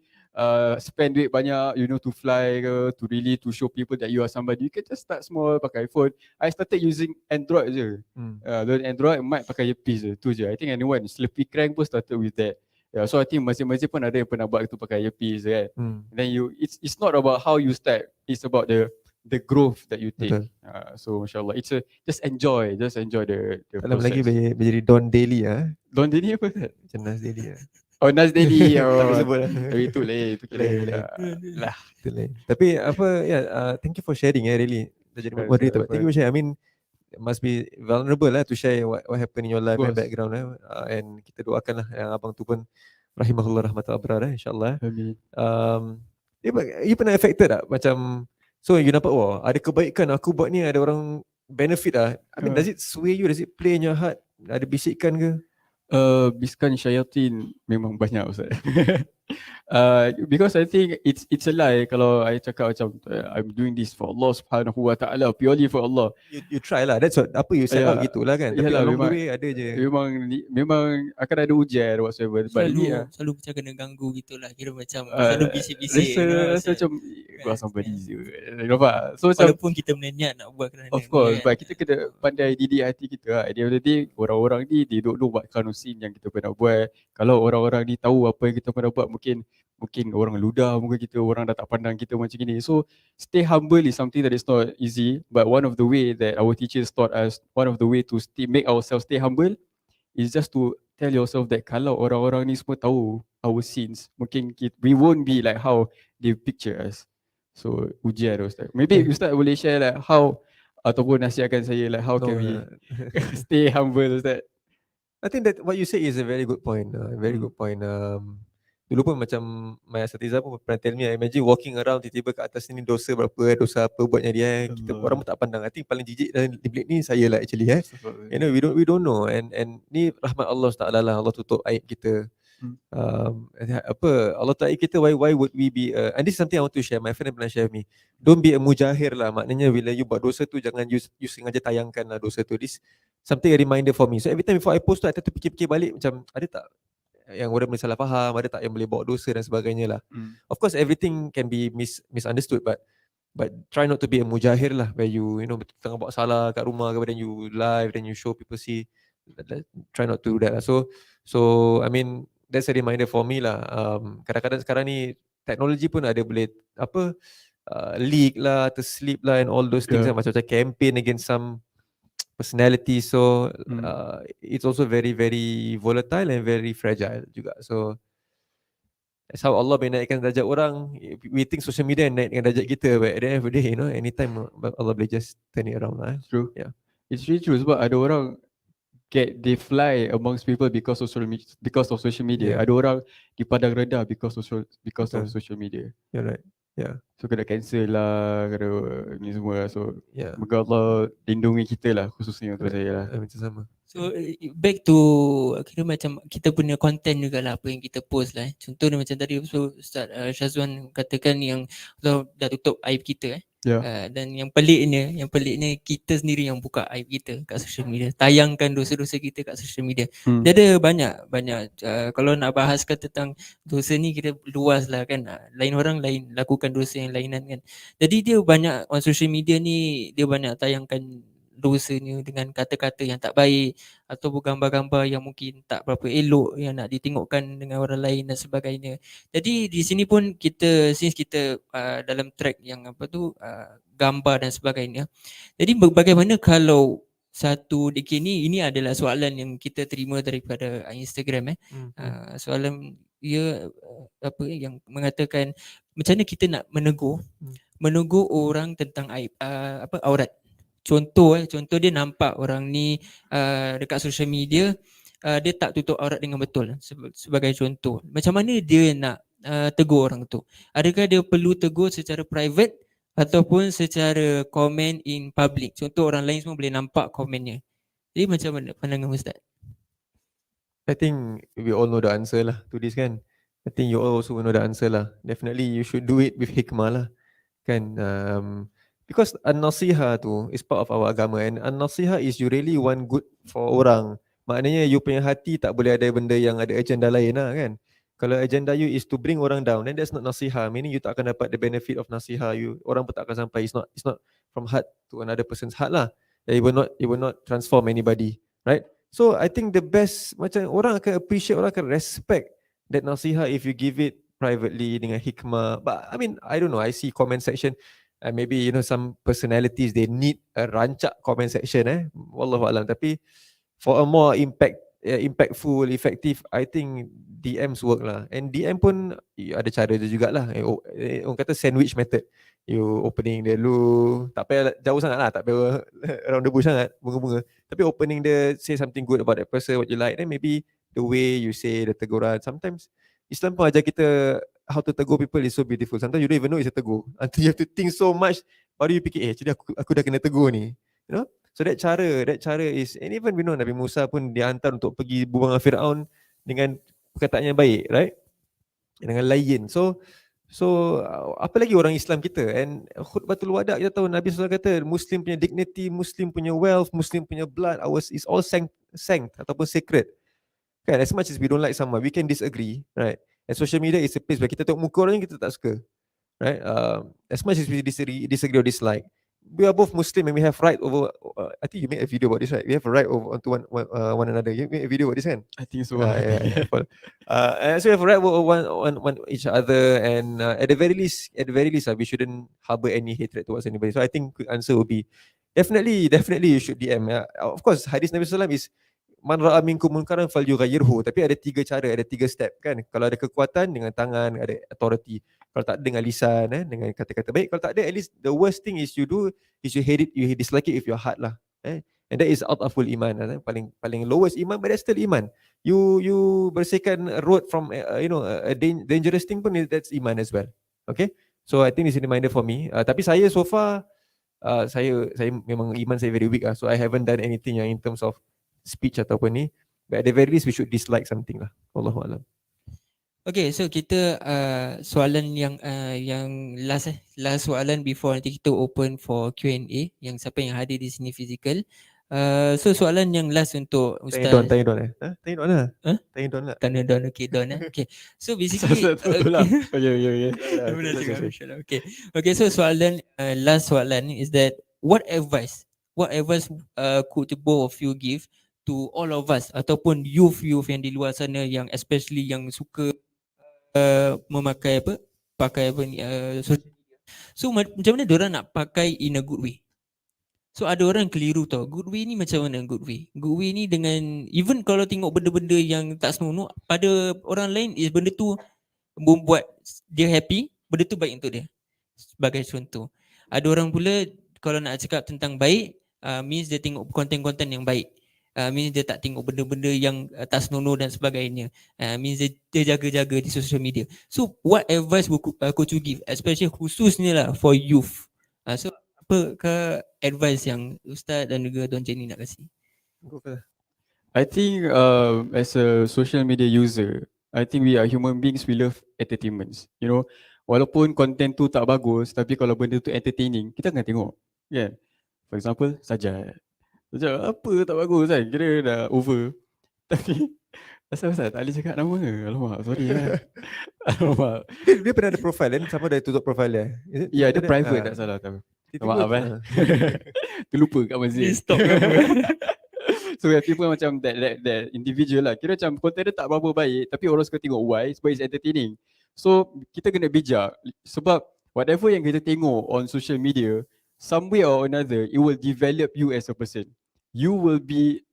spend duit banyak, you know, to fly ke, to show people that you are somebody. You can just start small, pakai iPhone. I started using Android je. Learn Android, mic pakai earpiece je, tu je. I think anyone, Sleepy Crank pun started with that. Yeah, so I think masing-masing pun ada yang pernah buat itu pakai earpiece kan. Then it's not about how you start, it's about the growth that you take. So mashallah, it's just enjoy the Dalam process. lagi menjadi Don Daily Don Daily apa tu? Macam Nas Daily Oh, Nas Daily. Tak boleh sebut lah. Tapi itu tu kira lah. Itu lain. Tapi apa thank you for sharing really. Dah jadi moderator. Thank you for sharing. I mean it must be vulnerable lah to share what happened in your life and background and kita doakan lah yang abang tu pun rahimahullah rahmatul abrar insyaAllah. Amin. You pernah affected tak? Macam so you nampak ada kebaikan aku buat ni, ada orang benefit lah. I mean does it sway you? Does it play in your heart? Ada bisikan ke? Bisikan syaitan memang banyak Ustaz. Because I think it's a lie kalau I cakap macam I'm doing this for Allah Subhanahu Wa Taala, purely for Allah. You try lah. That's what apa you set out gitulah kan. Tapi Yalah, along the way ada je. Memang akan ada ujian whatsoever. Selalu macam kena ganggu gitulah. Kira macam selalu bisik-bisik. Rasa macam gua somebody je. Nampak? So walaupun kita niat nak buat kerana of course, but kita kena pandai didik hati kita. At the end of the day, orang-orang ni they don't know what kind of sin yang kita pernah buat. Kalau orang-orang ni tahu apa yang kita pernah buat, mungkin orang ludah muka kita, orang dah tak pandang kita macam gini. So stay humble is something that is not easy, but one of the way that our teachers taught us, one of the way to make ourselves stay humble is just to tell yourself that kalau orang-orang ni semua tahu our sins, mungkin we won't be like how they picture us. So ujian Ustaz. Maybe Ustaz boleh share like how, ataupun nasihatkan saya like how can we stay humble Ustaz. I think that what you say is a very good point. Very good point. Dulu pun macam my asatiza pun pernah tell me, I imagine walking around tiba-tiba kat atas ni dosa berapa, dosa apa buatnya dia, kita orang pun tak pandang. I think paling jijik dalam bilik ni saya lah actually You know, we don't know, and ni rahmat Allah Taala lah, Allah tutup aib kita. Allah tak aib kita, why would we be and this is something I want to share. My friend pernah share with me, don't be a mujahir lah. Maknanya bila you buat dosa tu, jangan you sengaja tayangkan lah dosa tu. This something a reminder for me. So every time before I post tu, I try to fikir-fikir balik macam ada tak yang orang boleh salah faham, ada tak yang boleh bawa dosa dan sebagainya lah. Of course everything can be misunderstood, but try not to be a mujahir lah, where you know tengah buat salah kat rumah ke, then you live, then you show people see. Try not to do that lah. So I mean that's a reminder for me lah. Kadang-kadang sekarang ni teknologi pun ada boleh leak lah, terslip lah, and all those things lah, macam campaign against some personality. So it's also very very volatile and very fragile juga. So that's how Allah menaikkan darjat orang. We think social media naikkan darjat kita, but at the end of the day, you know, anytime Allah boleh just turn it around lah. True. Yeah. It's really true sebab ada orang they fly amongst people because of social media. Yeah. Ada orang dipandang rendah because of social media. You're right. Yeah. So kena cancel lah, kena ni semua. So Yeah. Allah lindungi kita lah, khususnya untuk saya lah. Macam sama. So back to kira macam kita punya content jugalah, apa yang kita post lah. Contohnya macam tadi Ustaz Syazwan katakan yang Allah dah tutup aib kita dan yang peliknya kita sendiri yang buka aib kita kat social media, tayangkan dosa-dosa kita kat social media. Dia ada banyak kalau nak bahaskan tentang dosa ni kita luas lah kan. Lain orang lain lakukan dosa yang lainan kan. Jadi dia banyak on social media ni, dia banyak tayangkan dosanya dengan kata-kata yang tak baik ataupun gambar-gambar yang mungkin tak berapa elok yang nak ditengokkan dengan orang lain dan sebagainya. Jadi di sini pun kita dalam track yang gambar dan sebagainya. Jadi bagaimana kalau satu dekade ni, ini adalah soalan yang kita terima daripada Instagram soalan dia yang mengatakan macam mana kita nak menegur orang tentang aib aurat. Contoh dia nampak orang ni dekat social media dia tak tutup aurat dengan betul sebagai contoh. Macam mana dia nak tegur orang tu? Adakah dia perlu tegur secara private ataupun secara komen in public? Contoh orang lain semua boleh nampak komennya. Jadi macam mana pandangan Ustaz? I think we all know the answer lah to this kan. I think you all also know the answer lah. Definitely you should do it with hikmah lah kan. Because an-nasiha tu is part of our agama, and an-nasiha is you really want good for orang. Maknanya you punya hati tak boleh ada benda yang ada agenda lain lah kan. Kalau agenda you is to bring orang down, then that's not nasiha. Meaning you tak akan dapat the benefit of nasiha. Orang pun tak akan sampai. It's not from heart to another person's heart lah. It will not transform anybody, right? So I think the best, macam orang akan appreciate, orang akan respect that nasiha if you give it privately dengan hikmah. But I mean, I don't know, I see comment section, maybe some personalities they need a rancak comment section wallahu alam. Tapi for a more impactful, effective, I think DMs work lah. And DM pun ada cara dia jugalah. Orang kata sandwich method. You opening dia dulu, tak payah jauh sangat lah, tak payah around the bush sangat, bunga-bunga. Tapi opening dia, say something good about that person, what you like. Then maybe the way you say the teguran. Sometimes Islam pun ajar kita how to tegur people is so beautiful. Sometimes you don't even know it's a tegur until you have to think so much, baru you fikir, actually aku dah kena tegur ni. You know? So that cara is, and even we know Nabi Musa pun dihantar untuk pergi berbual dengan Fir'aun dengan perkataan yang baik, right? Dengan lain. So apa lagi orang Islam kita? And khutbatul wada kita tahu Nabi SAW kata Muslim punya dignity, Muslim punya wealth, Muslim punya blood, ours is all sanct ataupun sacred. Kan, as much as we don't like someone, we can disagree, right? And social media is a place where kita tengok muka orang yang kita tak suka, right? As much as we disagree or dislike, we are both Muslim and we have right over. I think you made a video about this, right? We have a right over onto one another. You made a video about this, kan? I think so. Yeah. So we have a right over one each other, and at the very least, we shouldn't harbor any hatred towards anybody. So I think quick answer would be definitely you should DM. Of course, hadis Nabi SAW is man ra'a minkum munkaran falyughayyirhu, tapi ada 3 cara, ada 3 step kan. Kalau ada kekuatan dengan tangan, ada authority. Kalau tak ada dengan lisan, dengan kata-kata baik. Kalau tak ada, at least the worst thing is you hate it, you dislike it with your heart lah. And that is out of full iman. Paling lowest iman, but that's still iman. You bersihkan a road from a dangerous thing pun, that's iman as well. Okay, so I think this is a reminder for me. Tapi saya so far, saya memang iman saya very weak lah. So I haven't done anything yang in terms of speech ataupun ni. But at the very least we should dislike something lah. Wallahu alam. Okay, so kita soalan yang last soalan before nanti kita open for Q&A yang siapa yang hadir di sini fizikal. So soalan yang last untuk Ustaz. Tanya Don lah. Tanya Don lah. Tanya Don lah. Tanya Don, okay Don. Okay, so basically okay, so soalan last soalan is that what advice could both of you give to all of us ataupun youth yang di luar sana yang especially yang suka memakai social media. So macam mana diorang nak pakai in a good way? So ada orang keliru tau. Good way ni macam mana good way? Good way ni dengan even kalau tengok benda-benda yang tak senonoh pada orang lain, benda tu membuat dia happy, benda tu baik untuk dia. Sebagai contoh. Ada orang pula kalau nak cakap tentang baik, means dia tengok konten-konten yang baik. Means dia tak tengok benda-benda yang tak senonoh dan sebagainya. Means dia jaga-jaga di social media. So what advice could you give, especially khususnya lah for youth? So apa ke advice yang Ustaz dan juga Donjany nak kasih? I think as a social media user, I think we are human beings, we love entertainments. You know, walaupun content tu tak bagus, tapi kalau benda tu entertaining, kita akan tengok. Yeah. For example, Sajad apa tak bagus kan, kira dah over. Tapi asal tak boleh cakap nama ke? Alamak, sorry lah. Alamak. Dia pernah ada profile kan? Siapa dah tutup profile dia? Ya, dia private tak salah tahu. Maaf terlupa kat masjid. Stop. So people macam that individual lah. Kira macam content dia tak berapa baik, tapi orang suka tengok why? Sebab it's entertaining. So kita kena bijak. Sebab whatever yang kita tengok on social media, some way or another, it will develop you as a person. You will be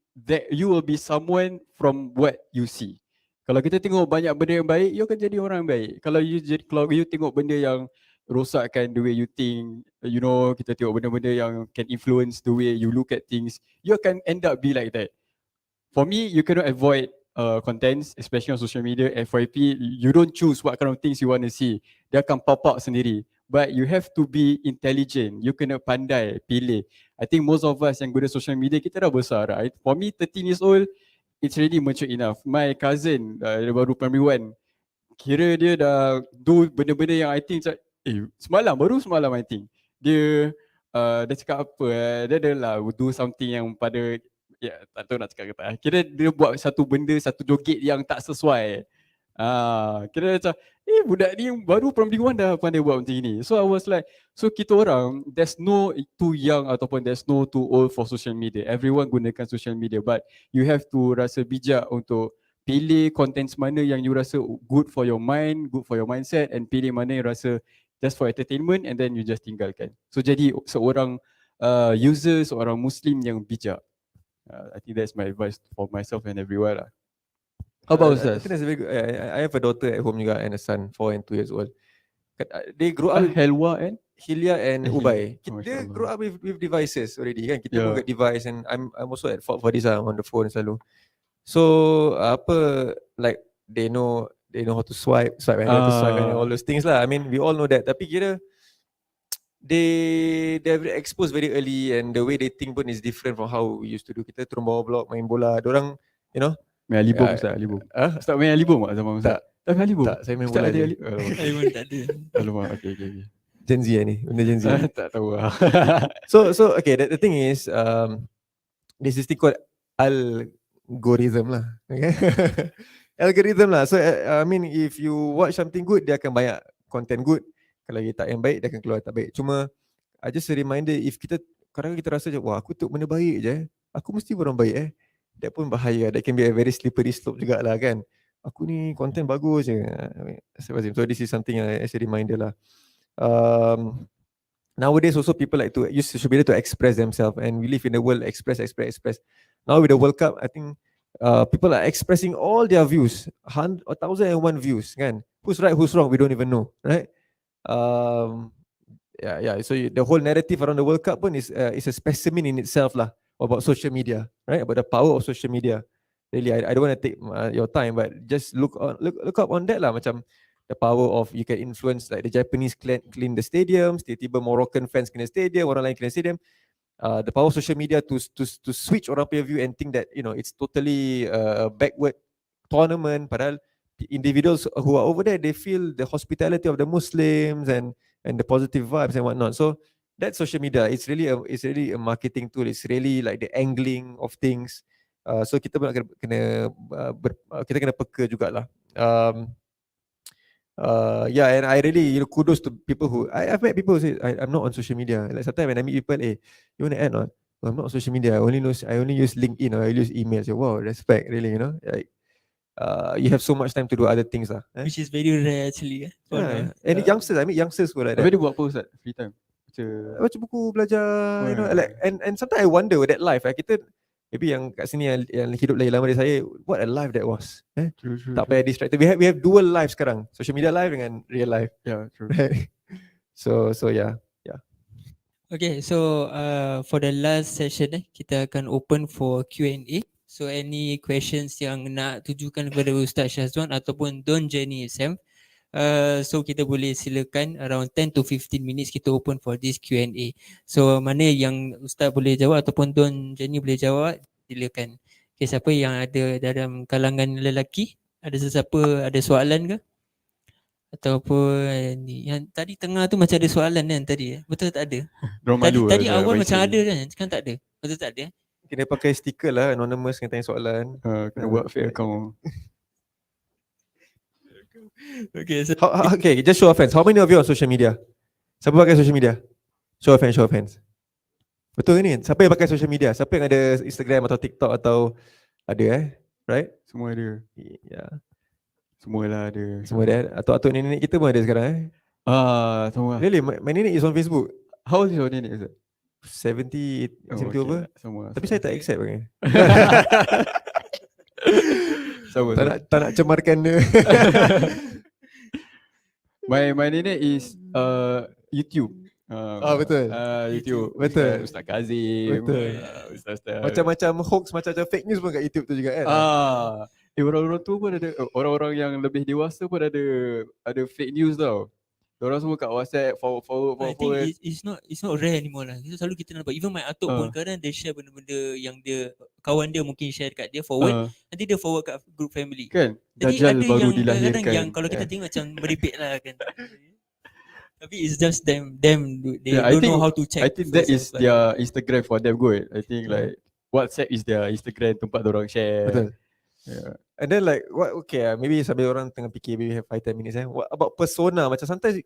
someone from what you see. Kalau kita tengok banyak benda yang baik, you akan jadi orang yang baik. Kalau you tengok benda yang rosakkan the way you think, you know, kita tengok benda-benda yang can influence the way you look at things, you akan end up be like that. For me, you cannot avoid contents, especially on social media. FYP, you don't choose what kind of things you want to see. Dia akan pop up sendiri. But you have to be intelligent. You kena pandai pilih. I think most of us yang guna social media, kita dah besar. Right? For me, 13 years old, it's already mature enough. My cousin dia baru primary 1. Kira dia dah do benda-benda yang I think macam semalam I think dia dia cakap apa dia adalah do something yang pada tak tahu nak cakap ke tak. Kira dia buat satu benda, satu joget yang tak sesuai. Kira macam budak ni baru primary 1 dah pandai buat macam ni. So I was like, so kita orang there's no too young ataupun there's no too old for social media. Everyone gunakan social media, but you have to rasa bijak untuk pilih content mana yang you rasa good for your mind, good for your mindset, and pilih mana yang rasa just for entertainment, and then you just tinggalkan. So jadi seorang user, seorang Muslim yang bijak. I think that's my advice for myself and everyone lah. How about I Ustaz? think that's a very good. I have a daughter at home juga and a son 4 and 2 years old. They grew up with Helwa and Hilya and Ubay. Oh, They Masya grew up with devices already kan. Kita Yeah. pun get device, and I'm also at fault for this on the phone selalu. So like they know how to swipe and how to swipe and all those things lah. I mean we all know that. Tapi kira they're exposed very early, and the way they think pun is different from how we used to do. Kita turun bawah blok main bola. Dorang, you know, main alibom Ustaz, alibom. Ustaz main alibom tak zaman Ustaz? Tak main alibom? Tak, saya main Ustaz bola ada je. Saya pun tak ada. Alamak, okay. Gen Z ni, benda Gen Z. Tak tahu lah. So okay, the thing is this is thing called algorithm lah. Okay? Algorithm lah. So I mean if you watch something good, dia akan banyak content good. Kalau dia tak yang baik, dia akan keluar tak baik. Cuma just a reminder, if kita kadang-kadang kita rasa je, wah aku tu benda baik je, aku mesti orang baik that pun bahaya. That can be a very slippery slope jugalah kan. Aku ni content bagus je. So this is something as a reminder lah. Nowadays also people like to use social media to express themselves, and we live in the world express. Now with the World Cup, I think people are expressing all their views, 1,001 views kan. Who's right, who's wrong, we don't even know, right? So the whole narrative around the World Cup pun is a specimen in itself lah about social media, right? About the power of social media. Really, I don't want to take your time, but just look up on that lah. Macam the power of you can influence, like the Japanese clean the stadiums, tiba-tiba Moroccan fans clean the stadium, orang lain clean the stadium. The power of social media to switch orang punya view and think that it's totally backward tournament. Padahal individuals who are over there, they feel the hospitality of the Muslims and the positive vibes and whatnot. So that's social media. It's really a marketing tool. It's really like the angling of things. So kita pun kita kena peka jugalah. And I really kudos to people who I've met people who say I'm not on social media. Like sometimes when I meet people, you want to add on? Oh, I'm not on social media. I only use LinkedIn or I use email. So wow, respect really, like you have so much time to do other things lah. Which is very rare actually. And youngsters, I meet youngsters who like that. Tapi dia buat apa Ustaz? Free time? Baca buku, belajar, like and sometimes I wonder that life. Kita maybe yang kat sini yang hidup lagi lama dari saya, what a life that was. True. Tak payah distracted. We have dual life sekarang. Social media life dengan real life. Yeah, true. Right? So yeah. Okay, so for the last session kita akan open for Q&A. So any questions yang nak tujukan kepada Ustaz Syazwan ataupun Donjany Sam, so kita boleh silakan around 10 to 15 minutes kita open for this Q&A. So mana yang Ustaz boleh jawab ataupun Donjany boleh jawab, silakan. Okay, siapa yang ada dalam kalangan lelaki, ada sesiapa ada soalan ke? Ataupun yang tadi tengah tu macam ada soalan kan tadi, betul tak ada? Tadi awal macam ada kan, sekarang tak ada. Betul tak ada? Kena pakai stiker lah, anonymous kena tanya soalan. Kena buat fake account. Okay, so Okay, just show of hands. How many of you on social media? Siapa pakai social media? Show of hands. Betul ni? Siapa yang pakai social media? Siapa yang ada Instagram atau TikTok atau ada right? Semua ada. Yeah. Semualah ada. Semua ada. Atuk-atuk nenek kita pun ada sekarang Semua. Really? My nenek is on Facebook. How old is your nenek Ustaz? 70 over. Semua. Tapi saya tak accept kan. Sama. Tak nak cemarkan dia. My nenek is YouTube. Betul. YouTube. Betul. Ustaz Kazim. Betul. Ustaz. Macam-macam hoax, macam fake news pun kat YouTube tu juga kan. Orang-orang tu pun ada, orang-orang yang lebih dewasa pun ada fake news tau. Diorang semua kat WhatsApp forward. I think it's not rare anymore lah. Itu selalu kita nampak. Even my atuk pun kadang dia share benda-benda yang dia kawan dia mungkin share kat dia forward, nanti dia forward kat group family. Kan? Jadi Dajjal ada baru yang kadang-kadang dilahirkan. yang kalau kita tengok macam meripik lah kan. Tapi it's just them they don't know how to check. I think that is their Instagram for them good. I think like WhatsApp is their Instagram, tempat diorang share. Betul. Yeah. And then like maybe sambil orang tengah fikir, maybe have 5-10 minutes what about persona, macam sometimes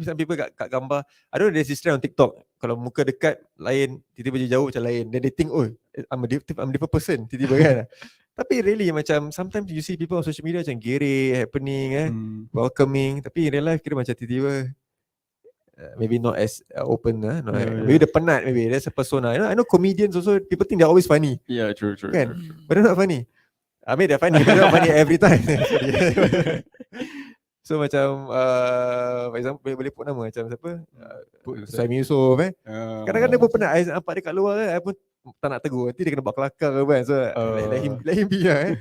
some people kat gambar, I don't know, there's this trend on TikTok, kalau muka dekat lain, tiba-tiba jauh macam lain, then they think I'm a different person tiba-tiba kan. Tapi really macam sometimes you see people on social media macam gere, happening welcoming, tapi in real life kira macam tiba-tiba maybe not as open maybe dia penat, maybe that's a persona. I know comedians also, people think they're always funny. Yeah, true. Kan? But they're not funny. I mean they're funny, but they're not funny every time. So macam for example, boleh put nama macam siapa? Suhaimi Yusof kadang-kadang dia pun penat, I nampak dia kat luar I pun tak nak tegur, nanti dia kena buat kelakar ke kan. So let him be lah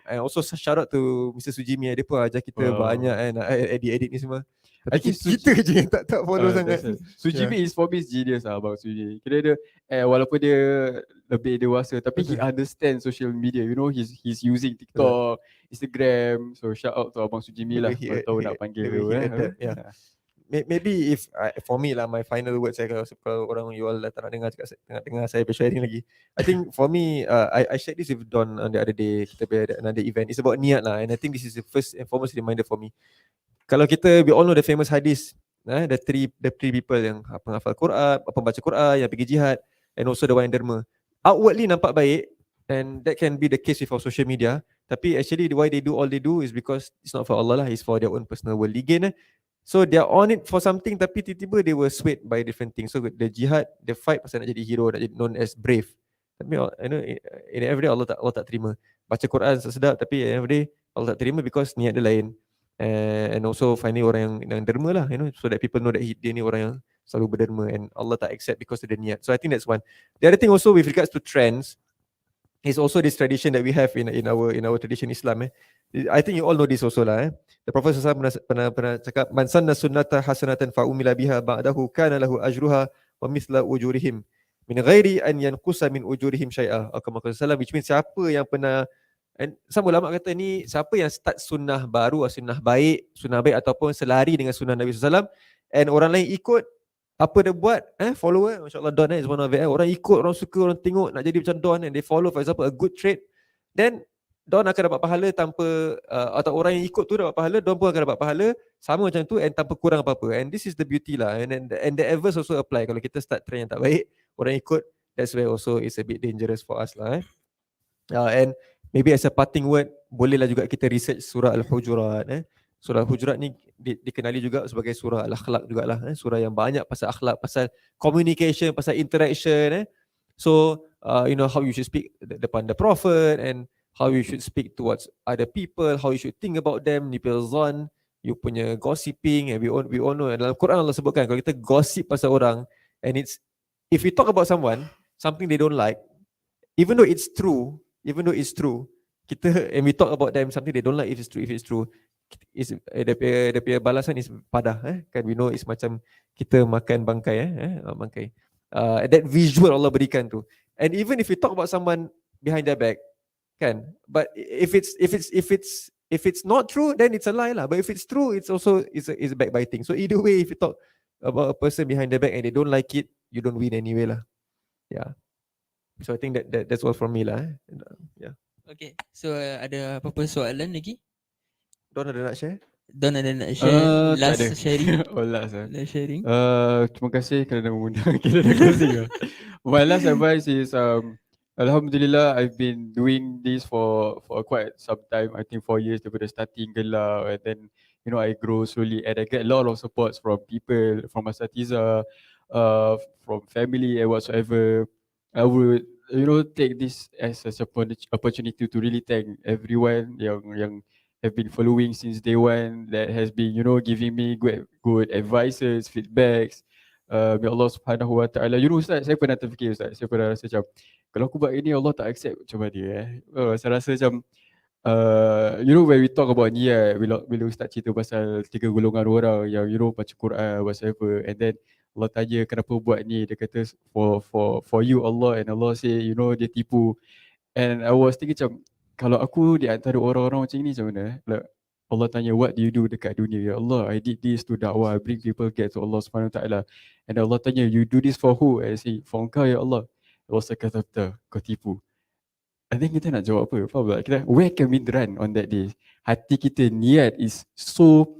and also shout out to Mr. Sujimi, dia pun ajar kita banyak kan, edit ni semua. Tapi kita je yang tak follow sangat. Sujimi is for me genius Abang Sujimi. Kira dia walaupun dia lebih dewasa, tapi he understand social media. You know, he's using TikTok, Instagram. So shout out to Abang Sujimi lah. Kalau tahu nak panggil dia. Maybe if for me lah, my final words kalau orang you all tak nak dengar saya sharing lagi. I think for me I shared this with Don on the other day. Kita ada another event. It's about niat lah, and I think this is the first and foremost reminder for me. Kalau we all know the famous hadis, the three people yang penghafal Quran, pembaca Quran, yang pergi jihad, and also the one yang derma. Outwardly nampak baik, and that can be the case with our social media. Tapi actually why they do all they do is because it's not for Allah lah, it's for their own personal worldly gain. So they are on it for something, tapi tiba-tiba they were swayed by different things. So the jihad, the fight pasal nak jadi hero, nak jadi known as brave. Tapi I know in every day Allah tak terima. Baca Quran sedap, tapi every day Allah tak terima because niat dia lain. And also finding orang yang derma lah, so that people know that dia ni orang yang selalu berderma, and Allah tak accept because of the niat. So I think that's one. The other thing also with regards to trends is also this tradition that we have in our tradition Islam. I think you all know this also lah. The Prophet SAW pernah cakap, man sanna sunnata hasanatan fa umila biha ba'dahu kana lahu ajruha wa mithla ujurihim min ghairi an yanqusa min ujurihim syai'a. Which means siapa yang pernah, and sama ulama kata ni, siapa yang start sunnah baru, sunnah baik ataupun selari dengan sunnah Nabi SAW, and orang lain ikut apa dia buat, follower, masya-Allah Don is one of it. Orang ikut, orang suka, orang tengok nak jadi macam Don, and they follow for example a good trait, then Don akan dapat pahala tanpa atau orang yang ikut tu dapat pahala, Don pun akan dapat pahala sama macam tu, and tanpa kurang apa-apa. And this is the beauty lah, and the adverse also apply. Kalau kita start trend yang tak baik, orang ikut, that's where also it's a bit dangerous for us lah. And maybe as a parting word, bolehlah juga kita research surah Al-Hujurat. Surah Al-Hujurat ni dikenali juga sebagai surah Al-Akhlaq jugalah. Surah yang banyak pasal akhlak, pasal communication, pasal interaction. So, how you should speak depan the Prophet, and how you should speak towards other people, how you should think about them, nipil zon, you punya gossiping, and we all know. Dalam Quran Allah sebutkan, kalau kita gossip pasal orang, and if we talk about something they don't like, even though it's true, kita, and we talk about them something they don't like, if it's true, dia balasan is padah, kan, we know it's macam kita makan bangkai, bangkai. That visual Allah berikan tu. And even if we talk about someone behind their back, kan, but if it's not true, then it's a lie lah. But if it's true, it's also is backbiting. So either way, if you talk about a person behind their back and they don't like it, you don't win anyway lah. Yeah. So I think that's all from me lah. Yeah. Okay. So ada apa-apa soalan lagi? Don ada nak share? Don ada nak share? Last sharing? Last sharing. Terima kasih kerana mengundang kita dah closing. My last advice is Alhamdulillah, I've been doing this for quite some time. I think 4 years daripada starting gelar, and then I grow slowly, and I get a lot of supports from people, from asatiza, from family and whatsoever. I would take this as an opportunity to really thank everyone yang have been following since day one, that has been giving me good advices, feedbacks. May Allah Subhanahu Wa Taala. Ustaz, saya pernah terfikir, Ustaz, saya pernah rasa macam, kalau aku buat ini Allah tak accept macam mana saya rasa macam you know when we talk about ni bila start cerita pasal 3 golongan orang yang baca Quran whatever, and then Allah tanya kenapa buat ni, dia kata for you Allah, and Allah say dia tipu. And I was thinking macam, kalau aku di antara orang-orang macam ni macam mana? Like, Allah tanya, what do you do dekat dunia? Ya Allah, I did this to dakwah, I bring people get to Allah Subhanahu Wa Taala. And Allah tanya, you do this for who? I say, for engkau ya Allah. Allah kata, betul, kau tipu. I think kita nak jawab apa? Faham tak? Where can we run on that day? Hati kita, niat is so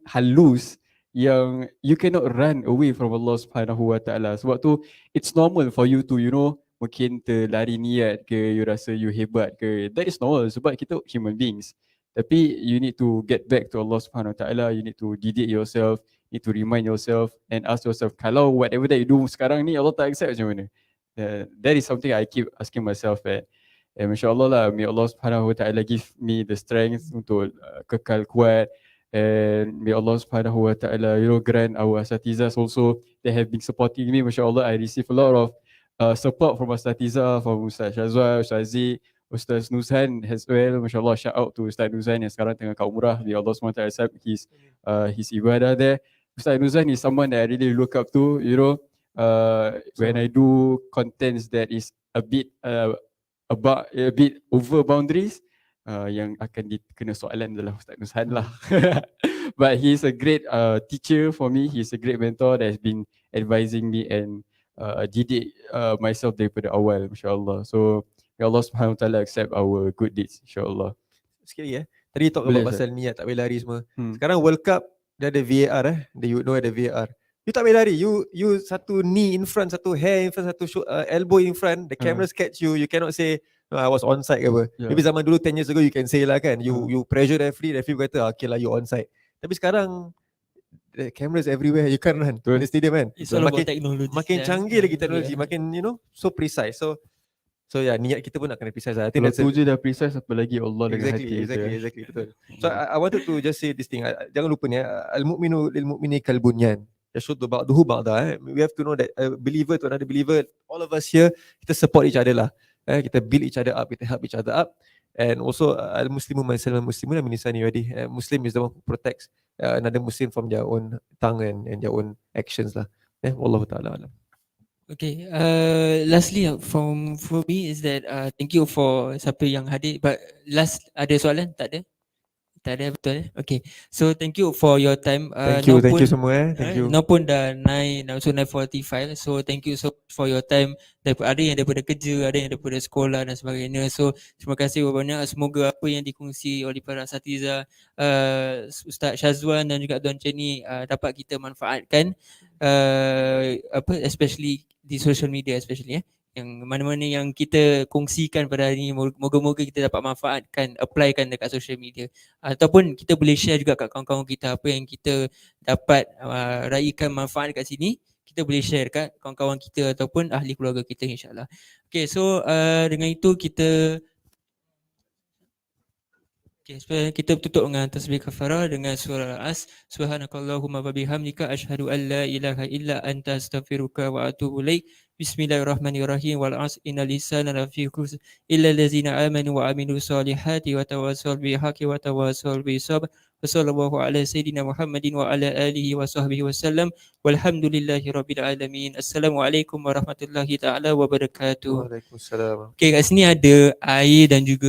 halus yang you cannot run away from Allah Subhanahu Wa Taala. Sebab tu, it's normal for you to, mungkin terlari niat ke, you rasa you hebat ke. That is normal sebab kita human beings. Tapi you need to get back to Allah Subhanahu Wa Taala. You need to didik yourself, need to remind yourself and ask yourself, kalau whatever that you do sekarang ni Allah tak accept macam mana? That is something I keep asking myself. And masya-Allah lah, may Allah Subhanahu Wa Taala give me the strength untuk kekal kuat. And may Allah Subhanahu Wa Taala grant our asatizah also, they have been supporting me. Masya-Allah, I receive a lot of support from Asatizah, from Ustaz Syazwan, Ustaz Z, Ustaz Nuzhan as well. MasyaAllah, shout out to Ustaz Nuzhan yang sekarang tengah kat umrah. May Allah SWT accept his ibadah there. Ustaz Nuzhan is someone that I really look up to, when I do contents that is a bit over boundaries, yang akan dikena soalan adalah Ustaz Nuzhan lah. But he's a great teacher for me. He's a great mentor that has been advising me and didik myself daripada awal, insyaAllah. So, may Allah Subhanahu Wa Taala accept our good deeds, insyaAllah. Sikit lagi Tadi talk about pasal niat tak boleh lari semua. Sekarang World Cup dia ada VAR ada VAR. You tak boleh lari. You satu knee in front, satu hair in front, satu elbow in front. The cameras catch you. You cannot say I was onside ke apa. Maybe zaman dulu 10 years ago you can say lah kan. You pressure referee kata okay lah you onside. Tapi sekarang the cameras everywhere, you can't run in the stadium kan. It's all about technology. Makin canggih lagi teknologi, makin so precise. So niat kita pun nak kena precise lah. Kalau tu je dah precise, apa lagi Allah dengan hati Exactly, betul. So I wanted to just say this thing. Jangan lupa ni, al-mu'minu lil-mu'mini kal-bunyan. Yashuddu ba'duhu ba'da. We have to know that a believer to another believer, all of us here, kita support each other lah. Kita build each other up, kita help each other up. And also al-muslimu man salama al-muslimuna min lisani wa yadihi. Muslim is the one who protects another Muslim from their own tongue and their own actions lah. Wallahu ta'ala alam. Okay, lastly for me is that thank you for siapa yang hadir. But last, ada soalan? Tak ada? Tak ada, betul? Okay, so thank you for your time. Thank you semua. Thank you. Now pun dah 9:45. So thank you so much for your time. Ada yang daripada kerja, ada yang daripada sekolah dan sebagainya. So terima kasih banyak. Semoga apa yang dikongsi oleh para asatizah, Ustaz Syazwan dan juga Donjany dapat kita manfaatkan, especially di social media especially yang mana-mana yang kita kongsikan pada hari ini, moga-moga kita dapat manfaatkan, applykan dekat social media, ataupun kita boleh share juga kat kawan-kawan kita apa yang kita dapat raikan manfaat kat sini, kita boleh share kat kawan-kawan kita ataupun ahli keluarga kita, insyaAllah. Okay, so dengan itu kita kita tutup dengan tasbih kafarah dengan surah As. Subhanakallahumma wa bihamdika asyhadu an la ilaha illa anta astaghfiruka wa atubu ilaik. Bismillahirrahmanirrahim. Wal 'asr innal insana lafi khusr illa allazina amanu wa amilus solihati wa tawassaw bil haqqi wa tawassaw bis sabr. Wassallallahu ala sayyidina Muhammadin wa ala alihi wa sahbihi wasallam. Walhamdulillahi rabbil alamin. Assalamualaikum warahmatullahi taala wabarakatuh. Waalaikumsalam. Okay, kat sini ada air dan juga